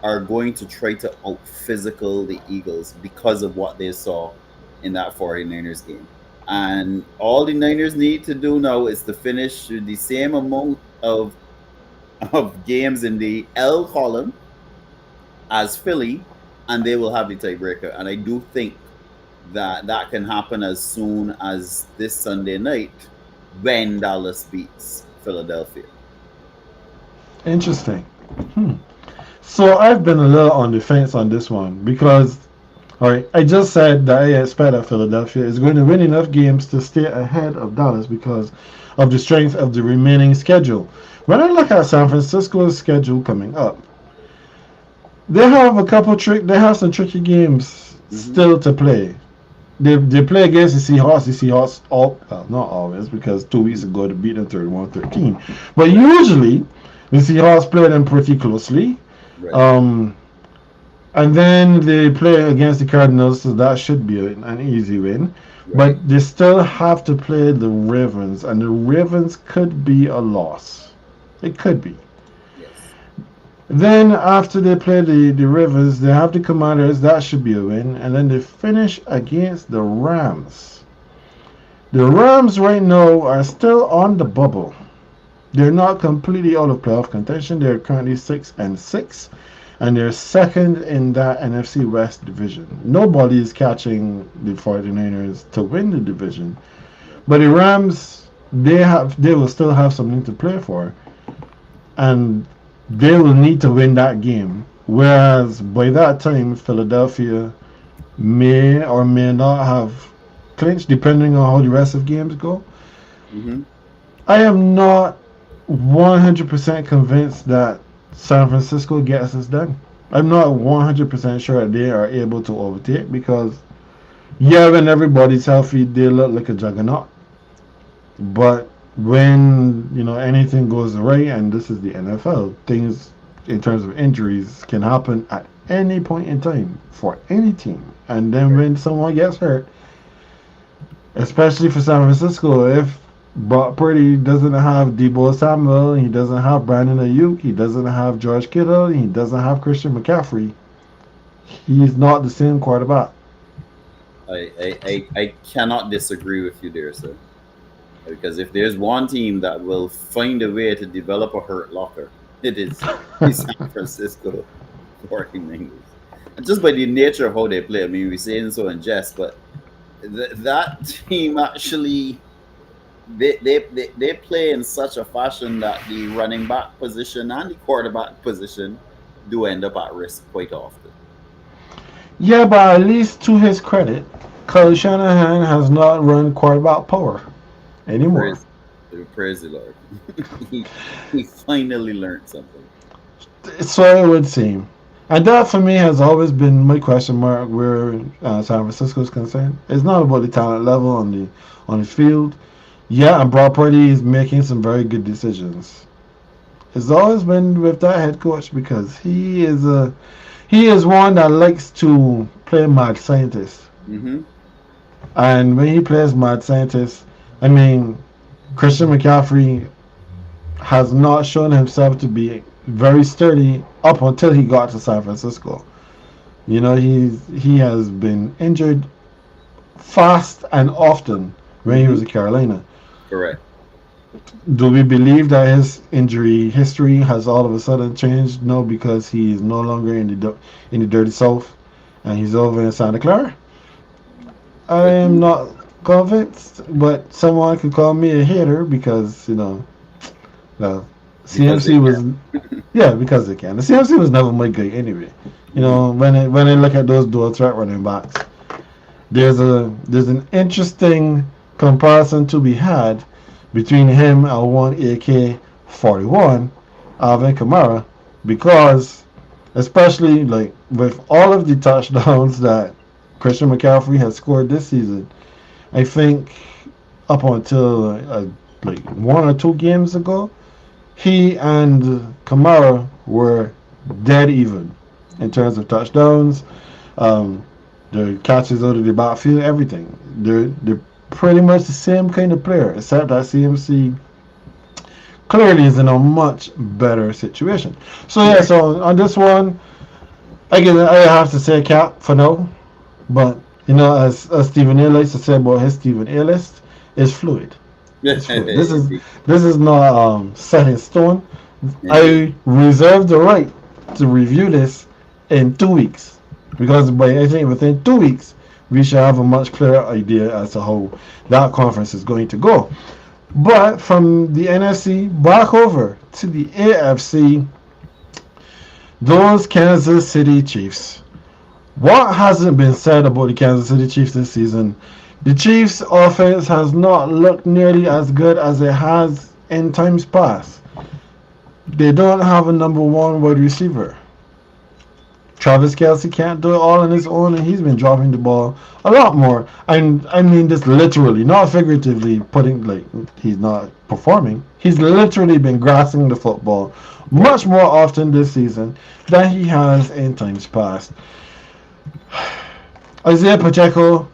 are going to try to out physical the Eagles because of what they saw in that 49ers game. And all the Niners need to do now is to finish with the same amount of games in the L column as Philly, and they will have the tiebreaker. And I do think that that can happen as soon as this Sunday night when Dallas beats Philadelphia. Interesting. Hmm. So I've been a little on the fence on this one because, all right, I just said that I expect that Philadelphia is going to win enough games to stay ahead of Dallas because of the strength of the remaining schedule. When I look at San Francisco's schedule coming up, they have a couple trick. They have some tricky games Hmm. still to play. They play against the Seahawks. The Seahawks all well, not always because 2 weeks ago they beat them 31-13. But Right, usually the Seahawks play them pretty closely. right. Um, and then they play against the Cardinals, so that should be an easy win. Right. But they still have to play the Ravens, and the Ravens could be a loss. It could be. Yes. Then after they play the Rivers, they have the Commanders. That should be a win. And then they finish against the Rams. The Rams right now are still on the bubble. They're not completely out of playoff contention. They're currently 6-6, and they're second in that NFC West division. Nobody is catching the 49ers to win the division. But the Rams, they will still have something to play for, and they will need to win that game. Whereas by that time, Philadelphia may or may not have clinched, depending on how the rest of games go. Hmm. I am not 100% convinced that San Francisco gets this done. I'm not 100% sure that they are able to overtake because, yeah, when everybody's healthy, they look like a juggernaut. But when anything goes right, and this is the NFL, things in terms of injuries can happen at any point in time for any team. And then when someone gets hurt, especially for San Francisco, if Brock Purdy doesn't have Debo Samuel, he doesn't have Brandon Ayuk, he doesn't have George Kittle, he doesn't have Christian McCaffrey, he's not the same quarterback. I cannot disagree with you there, sir. Because if there's one team that will find a way to develop a hurt locker, it is the San Francisco 49ers. And just by the nature of how they play, I mean, we're saying so in jest, but that team actually they play in such a fashion that the running back position and the quarterback position do end up at risk quite often. Yeah, but at least to his credit, Kyle Shanahan has not run quarterback power anymore. Praise, praise the Lord. he, he finally learned something. So it would seem. And that for me has always been my question mark where San Francisco is concerned. It's not about the talent level on the field. Yeah, and Brock Purdy is making some very good decisions. It's always been with that head coach because he is one that likes to play mad scientist. Hmm. And when he plays mad scientist, I mean, Christian McCaffrey has not shown himself to be very sturdy up until he got to San Francisco. He has been injured fast and often when he Hmm. was at Carolina. Correct. Do we believe that his injury history has all of a sudden changed? No, because he is no longer in the dirty South, and he's over in Santa Clara. I am not convinced, but someone could call me a hater because the Because CMC they was, yeah, because they can. The CMC was never my guy anyway. When I look at those dual threat running backs, there's an interesting comparison to be had between him and one AK-41, Alvin Kamara, because especially like with all of the touchdowns that Christian McCaffrey has scored this season, I think up until like 1 or 2 games ago, he and Kamara were dead even in terms of touchdowns, um, the catches out of the backfield, everything. They're pretty much the same kind of player, except that CMC clearly is in a much better situation. So yeah, right. so on this one, I have to say cap for now. But as Stephen A likes to say about his Stephen A list, it's fluid. It's fluid. Indeed. This is not set in stone. Indeed. I reserve the right to review this in 2 weeks because I think within 2 weeks we should have a much clearer idea as to how that conference is going to go. But from the NFC back over to the AFC, those Kansas City Chiefs. What hasn't been said about the Kansas City Chiefs this season? The Chiefs' offense has not looked nearly as good as it has in times past. They don't have a number one wide receiver. Travis Kelsey can't do it all on his own, and he's been dropping the ball a lot more. And I mean this literally, not figuratively. Putting like he's not performing. He's literally been grasping the football much more often this season than he has in times past. Isaiah Pacheco,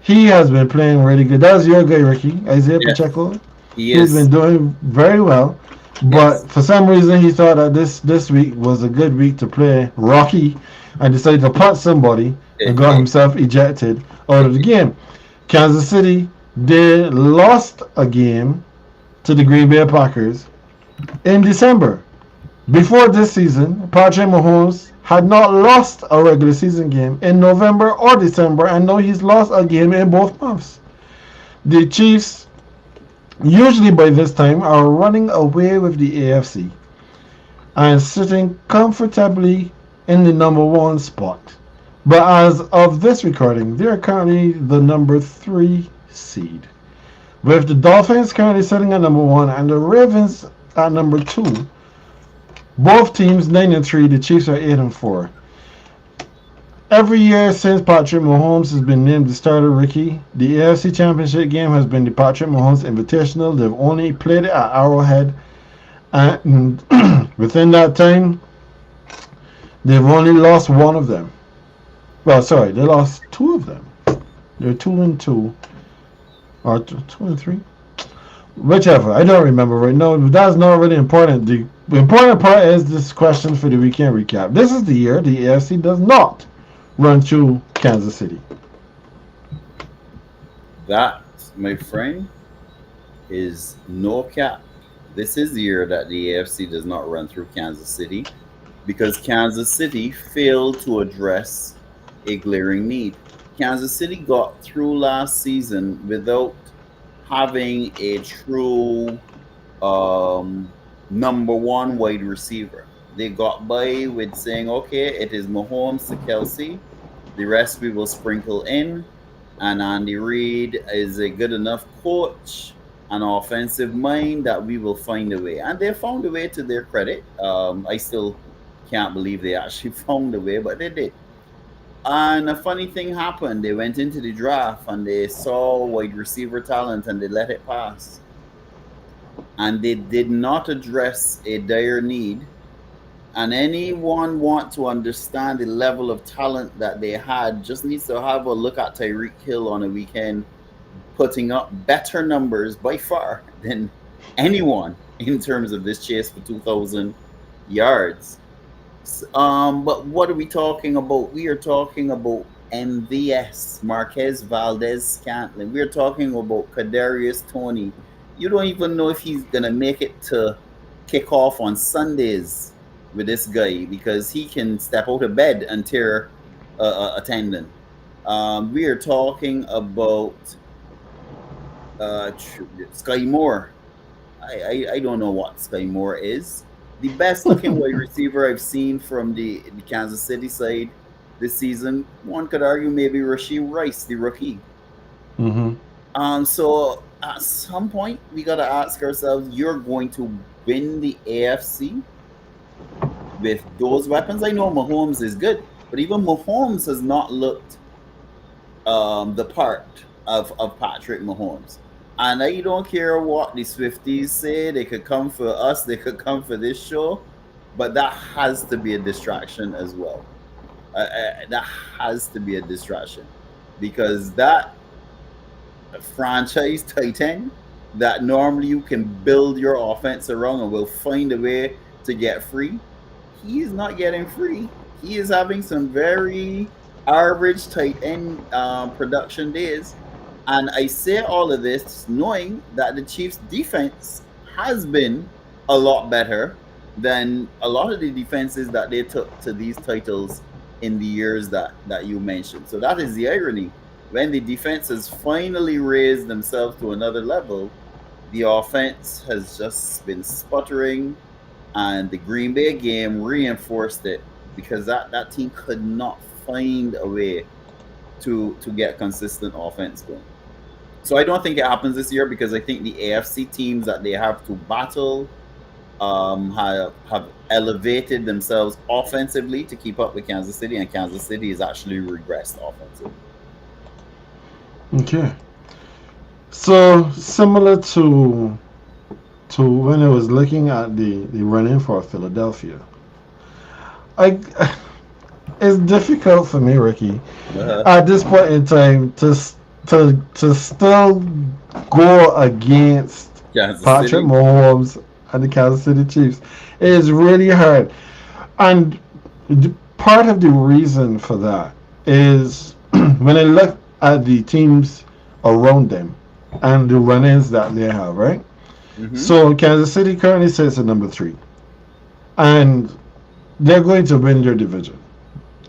he has been playing really good. That's your guy, Ricky. Isaiah Yes, Pacheco. he He's is. been doing very well. Yes. But for some reason, he thought that this week was a good week to play Rocky, and decided to punt somebody and got himself ejected out of the game. Kansas City, they lost a game to the Green Bay Packers in December. Before this season, Patrick Mahomes had not lost a regular season game in November or December, and now he's lost a game in both months. The Chiefs, usually by this time, are running away with the AFC and sitting comfortably in the number one spot. But as of this recording, they are currently the number three seed, with the Dolphins currently sitting at number one and the Ravens at number two. Both teams 9-3. The Chiefs are 8-4. Every year since Patrick Mahomes has been named the starter rookie, the AFC Championship game has been the Patrick Mahomes Invitational. They've only played it at Arrowhead, and within that time, they've only lost one of them. Well, sorry, they lost two of them. They're 2-2, or 2-3, whichever. I don't remember right now. That's not really important. The important part is this question for the weekend recap. This is the year the AFC does not run through Kansas City. That, my friend, is no cap. This is the year that the AFC does not run through Kansas City because Kansas City failed to address a glaring need. Kansas City got through last season without having a true number one wide receiver. They got by with saying, okay, it is Mahomes to Kelsey. The rest we will sprinkle in. And Andy Reid is a good enough coach, an offensive mind that we will find a way. And they found a way to their credit. I still can't believe they actually found a way, but they did. And a funny thing happened. They went into the draft and they saw wide receiver talent and they let it pass. And they did not address a dire need. And anyone want to understand the level of talent that they had just needs to have a look at Tyreek Hill on a weekend, putting up better numbers by far than anyone in terms of this chase for 2,000 yards. But what are we talking about? We are talking about MVS, Marquez Valdez Scantling. We are talking about Kadarius Toney. You don't even know if he's gonna make it to kick off on Sundays with this guy because he can step out of bed and tear a tendon. We are talking about Sky Moore. I don't know what Sky Moore is. The best looking wide receiver I've seen from the Kansas City side this season, one could argue maybe Rashee Rice, the rookie. So at some point, we got to ask ourselves, you're going to win the AFC with those weapons? I know Mahomes is good, but even Mahomes has not looked the part of Patrick Mahomes. And I don't care what the Swifties say. They could come for us. They could come for this show. But that has to be a distraction as well. That has to be a distraction. Because that franchise tight end that normally you can build your offense around and will find a way to get free, he is not getting free. He is having some very average tight end production days. And I say all of this knowing that the Chiefs' defense has been a lot better than a lot of the defenses that they took to these titles in the years that you mentioned. So that is the irony. When the defense has finally raised themselves to another level, the offense has just been sputtering, and the Green Bay game reinforced it because that team could not find a way to get consistent offense going. So I don't think it happens this year because I think the AFC teams that they have to battle have elevated themselves offensively to keep up with Kansas City, and Kansas City has actually regressed offensively. Okay. So similar to when I was looking at the running for Philadelphia, it's difficult for me, Ricky, at this point in time to still go against Kansas Patrick City. Mahomes and the Kansas City Chiefs. It is really hard. And part of the reason for that is when I look at the teams around them and the run-ins that they have, right? Mm-hmm. So Kansas City currently sits at number 3, and they're going to win their division.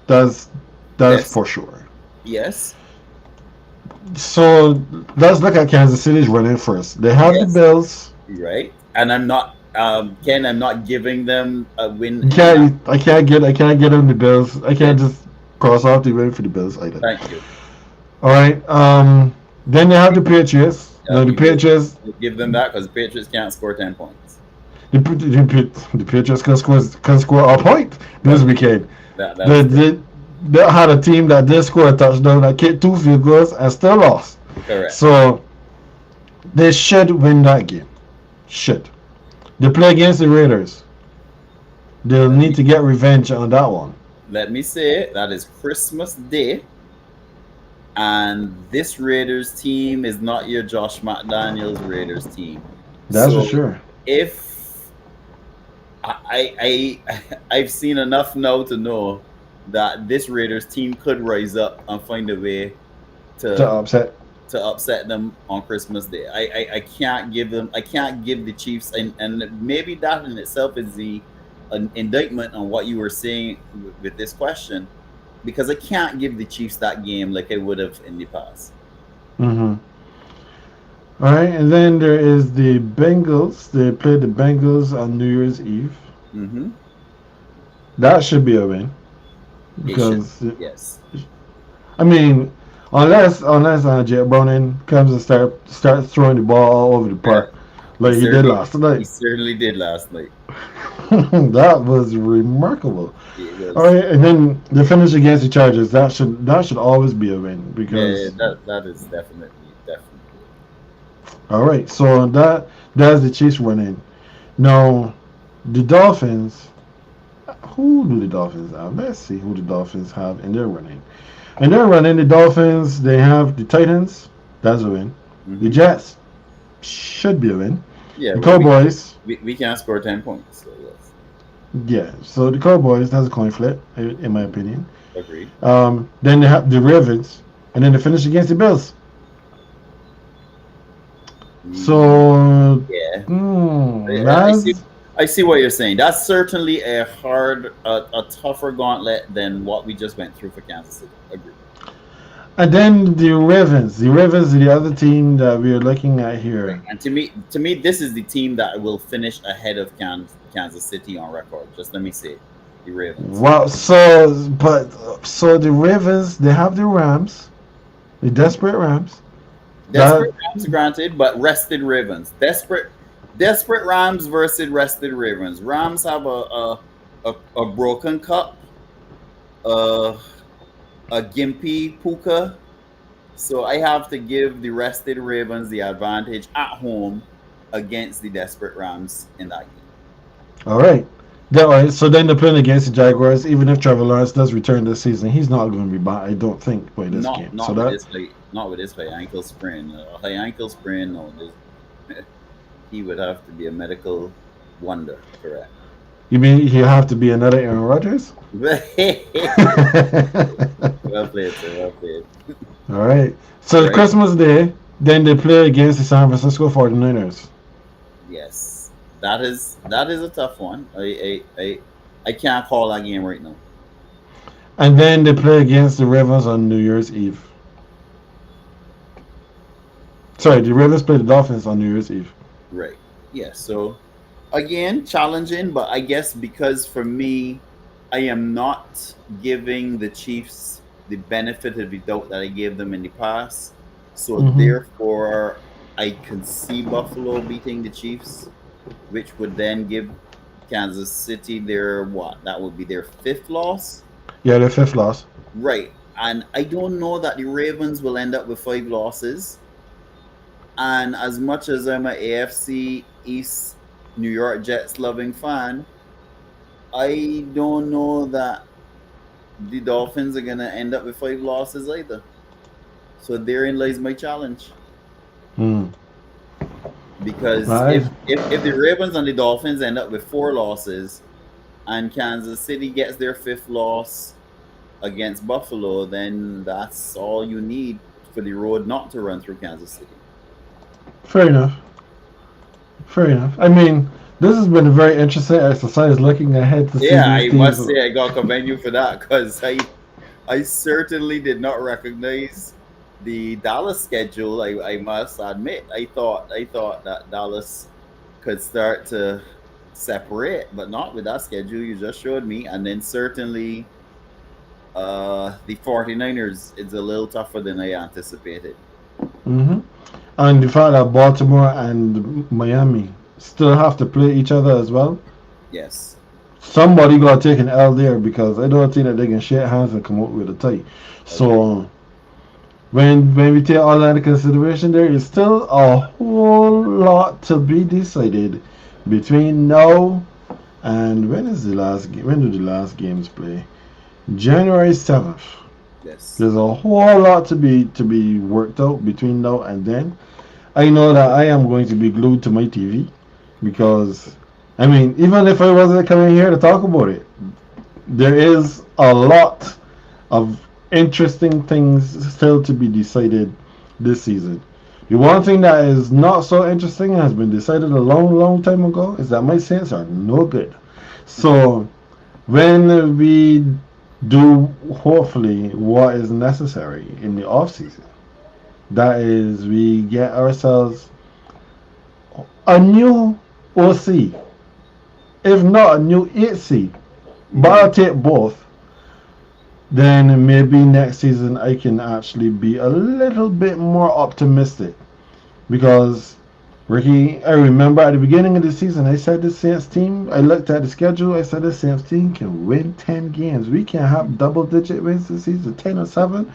That's that's Yes. for sure. Yes. So let's look at Kansas City's running first. They have the Yes. Bills. Right. And I'm not, Ken, I'm not giving them a win You in that. can't. I can't get on the Bills. I Yes. can't just cross off the win for the Bills either. Thank you. All right. Then they have the Patriots. No, the You will Patriots. give them that because the Patriots can't score 10 points. The Patriots can score a point this Well, weekend. that's They, true. they, they had a team that did score a touchdown, that kicked 2 field goals, and still lost. Correct. So they should win that game. Should. They play against the Raiders. They'll Let need me, to get revenge on that one. let me say that is Christmas Day, and this Raiders team is not your Josh McDaniels Raiders team. That's for So sure. if I've seen enough now to know that this Raiders team could rise up and find a way To to upset. upset them on Christmas Day. I can't give them, I can't give the Chiefs, and maybe that in itself is the an indictment on what you were saying with this question, because I can't give the Chiefs that game like I would have in the past. Mm-hmm. All right, and then there is the Bengals. They play the Bengals on New Year's Eve. Mm-hmm. That should be a win It should, because yes. I mean, unless Jay Bronin comes and starts throwing the ball all over the Yeah, park like he did last he night. certainly did last night. That was remarkable. It All was, right, and then the finish against the Chargers. That should always be a win yeah, because that is definitely. all right. So that's the Chiefs winning. Now the Dolphins. Who do the Dolphins have? Let's see who the Dolphins have in their running. In their running, the Dolphins they have the Titans. That's a win. The Mm-hmm. Jets should be a win. Yeah, The Cowboys. we can't score 10 points. So yes, Yeah. So the Cowboys. That's a coin flip, in my opinion. agreed. Then they have the Ravens, and then they finish against the Bills. So Yeah, I see. that's I see what you're saying. That's certainly a tougher gauntlet than what we just went through for Kansas City. Agreed. and then the Ravens. The Ravens are the other team that we are looking at Right. here. And to me, this is the team that will finish ahead of Kansas City on record. Just let me say, the Ravens. Wow. So the Ravens they have the Rams, the desperate Rams. That Desperate Rams, granted, but rested Ravens. Desperate Rams versus rested Ravens. Rams have a broken cup, a gimpy puka. So I have to give the rested Ravens the advantage at home against the desperate Rams in that game. all right. That way. So then they're playing against the Jaguars. Even if Trevor Lawrence does return this season, he's not going to be back. I don't think by this Not game. So with that his high ankle sprain. A high ankle sprain, no, he would have to be a medical wonder. Correct. you mean he have to be another Aaron Rodgers? Well All played, sir. Well played. right. So Right. Christmas Day, then they play against the San Francisco 49ers. Yes, that is a tough one. I can't call that game right now. And then they play against the Ravens on New Year's Eve. Sorry, the Ravens play the Dolphins on New Year's Eve. Right. Yeah. So again, challenging, but I guess because for me, I am not giving the Chiefs the benefit of the doubt that I gave them in the past. So Mm-hmm. therefore, I can see Buffalo beating the Chiefs, which would then give Kansas City their what? That would be their fifth loss. Yeah, their fifth loss. Right. And I don't know that the Ravens will end up with 5 losses. And as much as I'm a AFC East New York Jets loving fan, I don't know that the Dolphins are gonna end up with 5 losses either. So therein lies my challenge. Hmm. Because Right. if the Ravens and the Dolphins end up with 4 losses and Kansas City gets their 5th loss against Buffalo, then that's all you need for the road not to run through Kansas City. Fair enough. Fair enough. I mean, this has been a very interesting exercise looking ahead to see Yeah, these I teams. must say I got to commend you for that because I certainly did not recognize the Dallas schedule. I must admit, I thought that Dallas could start to separate, but not with that schedule you just showed me. And then certainly the 49ers is a little tougher than I anticipated. Hmm. And the fact that Baltimore and Miami still have to play each other as well. Yes. Somebody got to take an L there because I don't think that they can shake hands and come up with a tie. Agreed. So when we take all that into consideration, there is still a whole lot to be decided between now and when is the last game? When do the last games play? January 7th. Yes. There's a whole lot to be worked out between now and then. I know that I am going to be glued to my TV because, I mean, even if I wasn't coming here to talk about it, there is a lot of interesting things still to be decided this season. The one thing that is not so interesting and has been decided a long, long time ago is that my Saints are no good. So when we do hopefully what is necessary in the off season, that is we get ourselves a new OC, if not a new 8C, but Mhm. I'll take both. Then maybe next season I can actually be a little bit more optimistic because Ricky, I remember at the beginning of the season I said the Saints team, I looked at the schedule, I said the Saints team can win 10 games. We can have double digit wins this season, 10 and 7,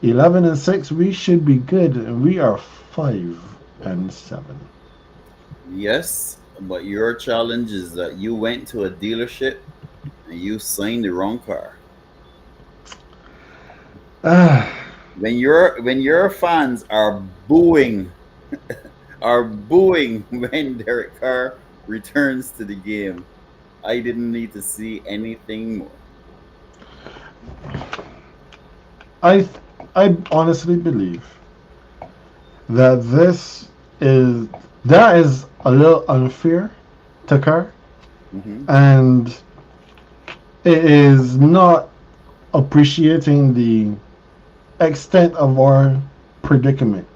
11 and 6. We should be good and we are 5 and 7. Yes, but your challenge is that you went to a dealership and you signed the wrong car. Ah, When your fans are booing when Derek Carr returns to the game, I didn't need to see anything more. I I honestly believe that that is a little unfair to Carr, Hmm. and it is not appreciating the extent of our predicament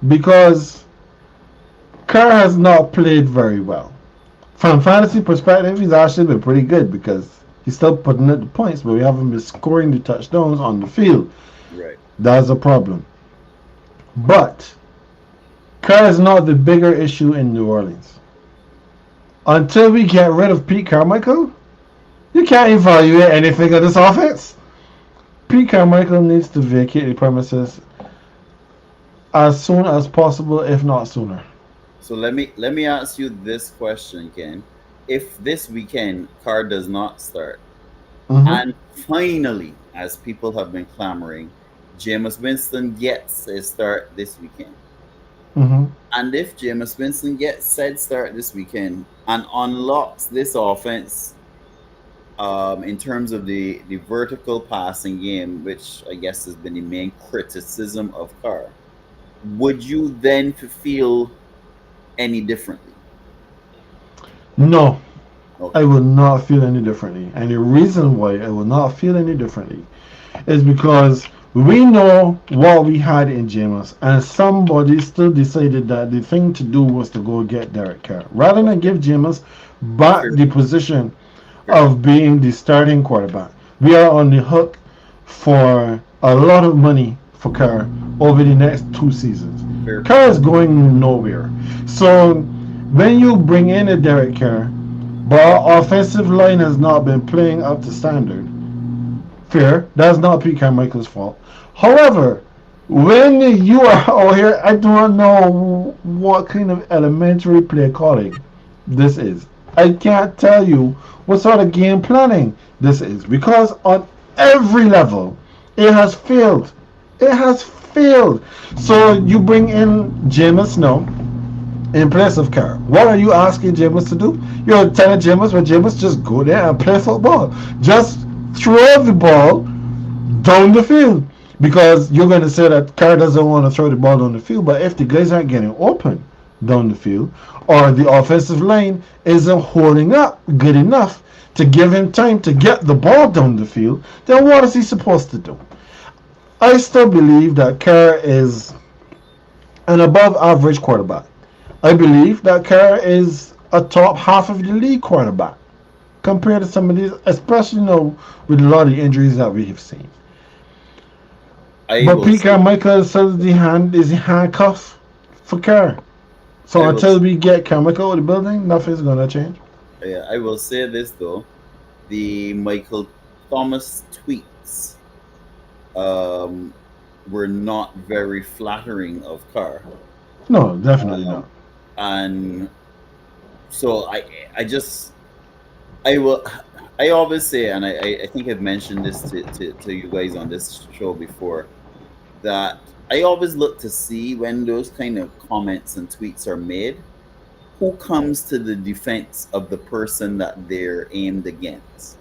because Carr has not played very well. From fantasy perspective, he's actually been pretty good because he's still putting up the points, but we haven't been scoring the touchdowns on the field. Right. That's a problem. But Carr is not the bigger issue in New Orleans. Until we get rid of Pete Carmichael, you can't evaluate anything of this offense. Pete Carmichael needs to vacate the premises as soon as possible, if not sooner. So let me ask you this question, Ken. If this weekend Carr does not start, Mm-hmm. and finally, as people have been clamoring, Jameis Winston gets a start this weekend. Mm-hmm. And if Jameis Winston gets said start this weekend and unlocks this offense in terms of the vertical passing game, which I guess has been the main criticism of Carr, would you then feel any differently? No, I Okay. will not feel any differently. And the reason why I will not feel any differently is because we know what we had in Jameis, and somebody still decided that the thing to do was to go get Derek Carr rather than give Jameis back Fair the enough. position Fair enough. of being the starting quarterback. We are on the hook for a lot of money for Carr over the next 2 seasons. Fair Carr point. is going nowhere. So when you bring in a Derek Carr, but our offensive line has not been playing up to standard, fair. That's not Pete Carmichael's fault. However, when you are out here, I do not know what kind of elementary play calling this is. I can't tell you what sort of game planning this is because on every level it has failed. It has failed. So you bring in Jameis Snow, in place of Carr. What are you asking Jameis to do? You're telling Jameis, well, Jameis, just go there and play football. Just throw the ball down the field. Because you're going to say that Carr doesn't want to throw the ball down the field, but if the guys aren't getting open down the field, or the offensive line isn't holding up good enough to give him time to get the ball down the field, then what is he supposed to do? I still believe that Carr is an above average quarterback. I believe that Carr is a top half of the league quarterback compared to some of these, especially with a lot of the injuries that we have seen. I But will Pete say, Carmichael says is handcuffed for Carr. So I will, until we get Carmichael out of the building, nothing's gonna change. yeah, I will say this though: the Michael Thomas tweets um, were not very flattering of Carr, No, definitely um, not. and so I just I will. I always say, and I think I've mentioned this to you guys on this show before, that I always look to see when those kind of comments and tweets are made, who comes to the defense of the person that they're aimed against.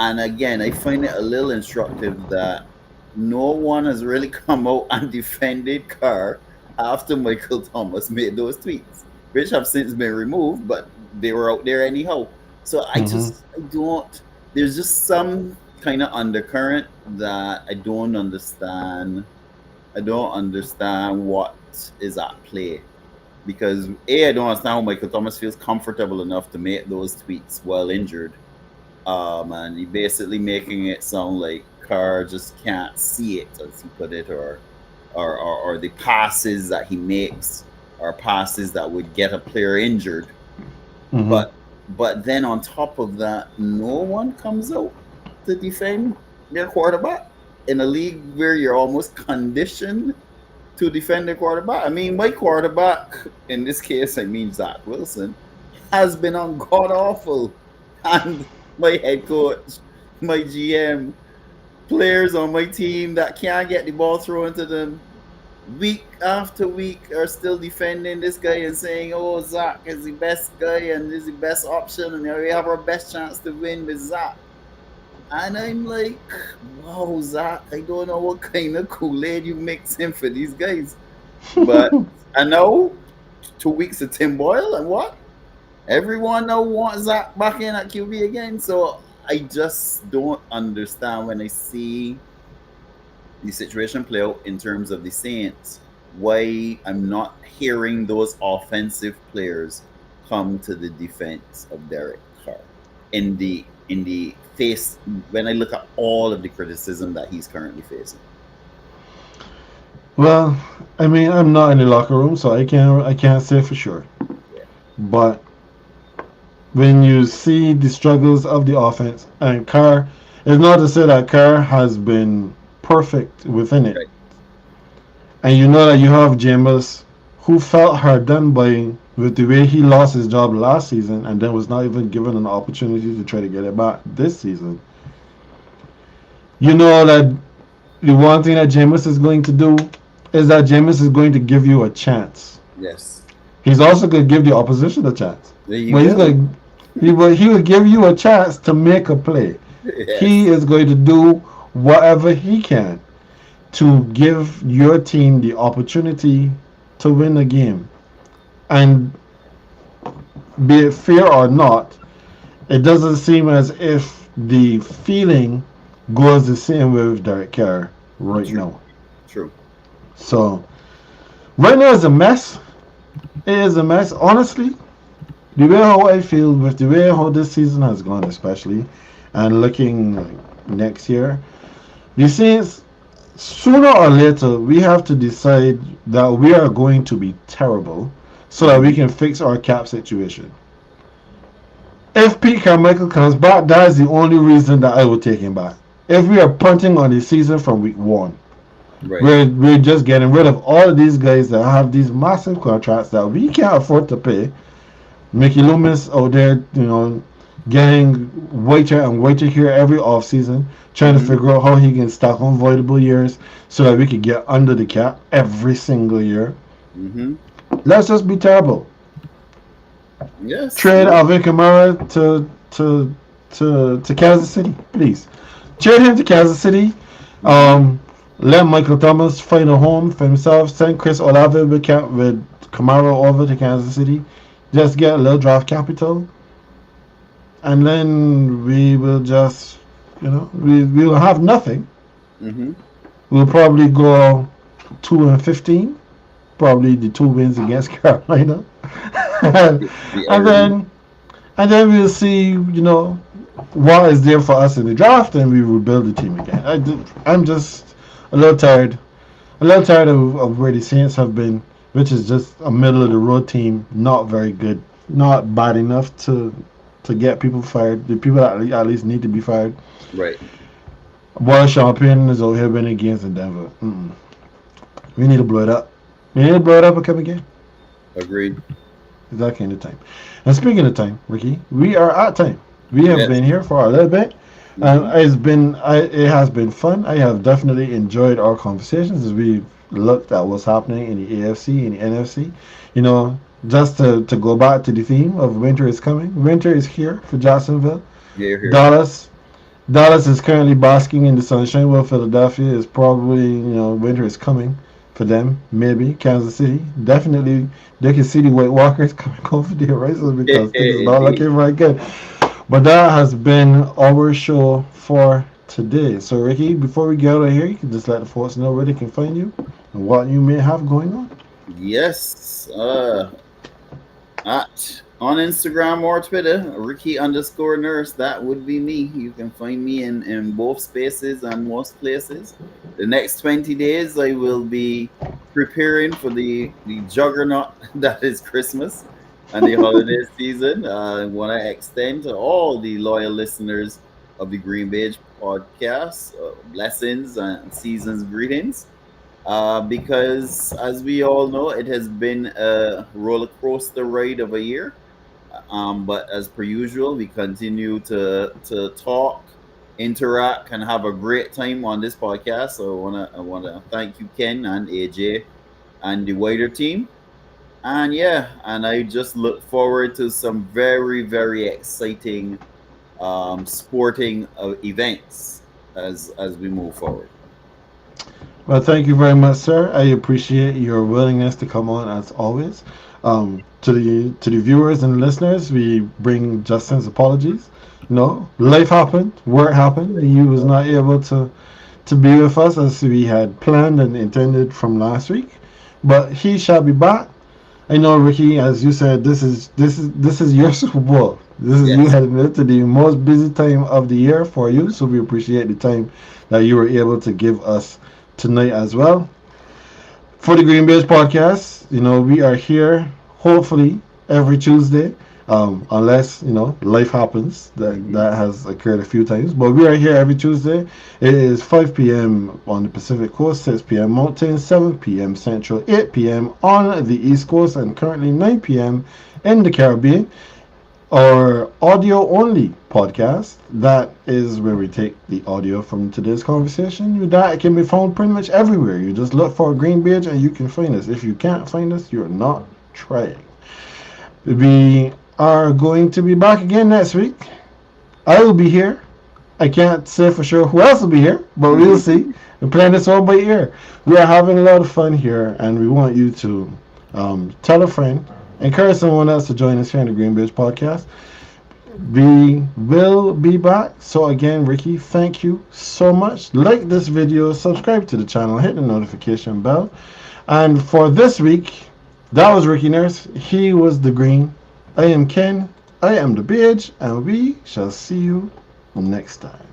And again, I find it a little instructive that no one has really come out and defended Carr after Michael Thomas made those tweets, which have since been removed, but they were out there anyhow. So Hmm. I don't, there's just some kind of undercurrent that I don't understand. I don't understand what is at play because I don't understand how Michael Thomas feels comfortable enough to make those tweets while injured. And he basically making it sound like Carr just can't see it, as he put it, or the passes that he makes are passes that would get a player injured. Hmm. But then on top of that, no one comes out to defend their quarterback in a league where you're almost conditioned to defend the quarterback. I mean, my quarterback, in this case, I mean Zach Wilson, has been on god awful. And my head coach, my GM, players on my team that can't get the ball thrown to them week after week are still defending this guy and saying, "Oh, Zach is the best guy and is the best option, and we have our best chance to win with Zach." And I'm like, "Wow, Zach, I don't know what kind of Kool-Aid you mix in for these guys." But I know 2 weeks of Tim Boyle and what? Everyone now wants Zach back in at QB again. So I just don't understand when I see the situation play out in terms of the Saints, why I'm not hearing those offensive players come to the defense of Derek Carr in the face when I look at all of the criticism that he's currently facing. Well, I mean, I'm not in the locker room, so I can't say for sure. Yeah. But when you see the struggles of the offense and Carr, it's not to say that Carr has been perfect within it. Right. And you know that you have Jameis who felt hard done by with the way he lost his job last season and then was not even given an opportunity to try to get it back this season. You know that the one thing that Jameis is going to do is that Jameis is going to give you a chance. Yes. He's also going to give the opposition a chance. There you But he's go. going he will give you a chance to make a play. He Yes. is going to do whatever he can to give your team the opportunity to win the game. And be it fair or not, it doesn't seem as if the feeling goes the same way with Derek Carr right True. now. True. So right now it's a mess. It is a mess. Honestly, the way how I feel with the way how this season has gone, especially, and looking like next year, the Saints sooner or later we have to decide that we are going to be terrible so that we Hmm. can fix our cap situation. If Pete Carmichael comes back, that is the only reason that I will take him back. If we are punting on the season from week one, Right. we're just getting rid of all of these guys that have these massive contracts that we can't afford to pay. Mickey Loomis out there, getting whiter and whiter here every offseason, trying to Hmm. figure out how he can stack unavoidable years so that we could get under the cap every single year. Hmm. Let's just be terrible. Yes. Trade Yes. Alvin Kamara to Kansas City, please. Trade him to Kansas City. Mm-hmm. Let Michael Thomas find a home for himself. Send Chris Olave with Kamara over to Kansas City. Just get a little draft capital, and then we will just, we will have nothing. Mm-hmm. We'll probably go 2-15. Probably the two wins against Carolina, and, The and irony. then and then we'll see, what is there for us in the draft, and we will build the team again. I'm just a little tired, of where the Saints have been, which is just a middle of the road team, not very good, not bad enough to get people fired. The people that at least need to be fired. Right. World champion is over here winning games in Denver. We need to blow it up. We need to blow it up and come again. Agreed. It's that kind of time. And speaking of time, Ricky, we are at time. We have Yes. been here for a little bit. Mm-hmm. It has been fun. I have definitely enjoyed our conversations as we looked at what's happening in the AFC and the NFC. You know, just to go back to the theme of winter is coming. Winter is here for Jacksonville. Here. Dallas Dallas is currently basking in the sunshine, while Philadelphia is probably, winter is coming for them. Maybe Kansas City, definitely they can see the White Walkers coming over there, right? So because things is not Indeed. looking very good. But that has been our show for today. So Ricky, before we get out of here, you can just let the folks know where they can find you and what you may have going on. Yes. At on Instagram or Twitter, Ricky_nurse. That would be me. You can find me in both spaces and most places. The next 20 days, I will be preparing for the juggernaut that is Christmas and the holiday season. I want to extend to all the loyal listeners of the GreenBaje podcast blessings and season's greetings. Because, as we all know, it has been a roller coaster ride of a year. But as per usual, we continue to talk, interact, and have a great time on this podcast. So I wanna thank you, Ken and AJ, and the wider team. And yeah, and I just look forward to some very very exciting sporting events as we move forward. Well, thank you very much, sir. I appreciate your willingness to come on as always. To the viewers and listeners, we bring Justin's apologies. Life happened, work happened. He was not able to be with us as we had planned and intended from last week, but he shall be back. I know, Ricky, as you said, this is your Super Bowl. This is you Yes. heading into the most busy time of the year for you, so we appreciate the time that you were able to give us tonight as well. For the GreenBaje podcast, we are here hopefully every Tuesday, unless life happens. That Hmm. that has occurred a few times, but we are here every Tuesday. It is 5 p.m. on the Pacific Coast, 6 p.m. Mountain, 7 p.m. Central, 8 p.m. on the East Coast, and currently 9 p.m. in the Caribbean. Our audio only podcast. That is where we take the audio from today's conversation. That can be found pretty much everywhere. You just look for GreenBaje and you can find us. If you can't find us, you're not trying. We are going to be back again next week. I will be here. I can't say for sure who else will be here, but we'll see. We're playing this all by ear. We are having a lot of fun here, and we want you to tell a friend, encourage someone else to join us here in the GreenBaje podcast. We will be back. So again, Ricky, thank you so much. Like this video, subscribe to the channel, hit the notification bell. And for this week, that was Ricky Nurse. He was the Green. I am Ken. I am the Beige, and we shall see you next time.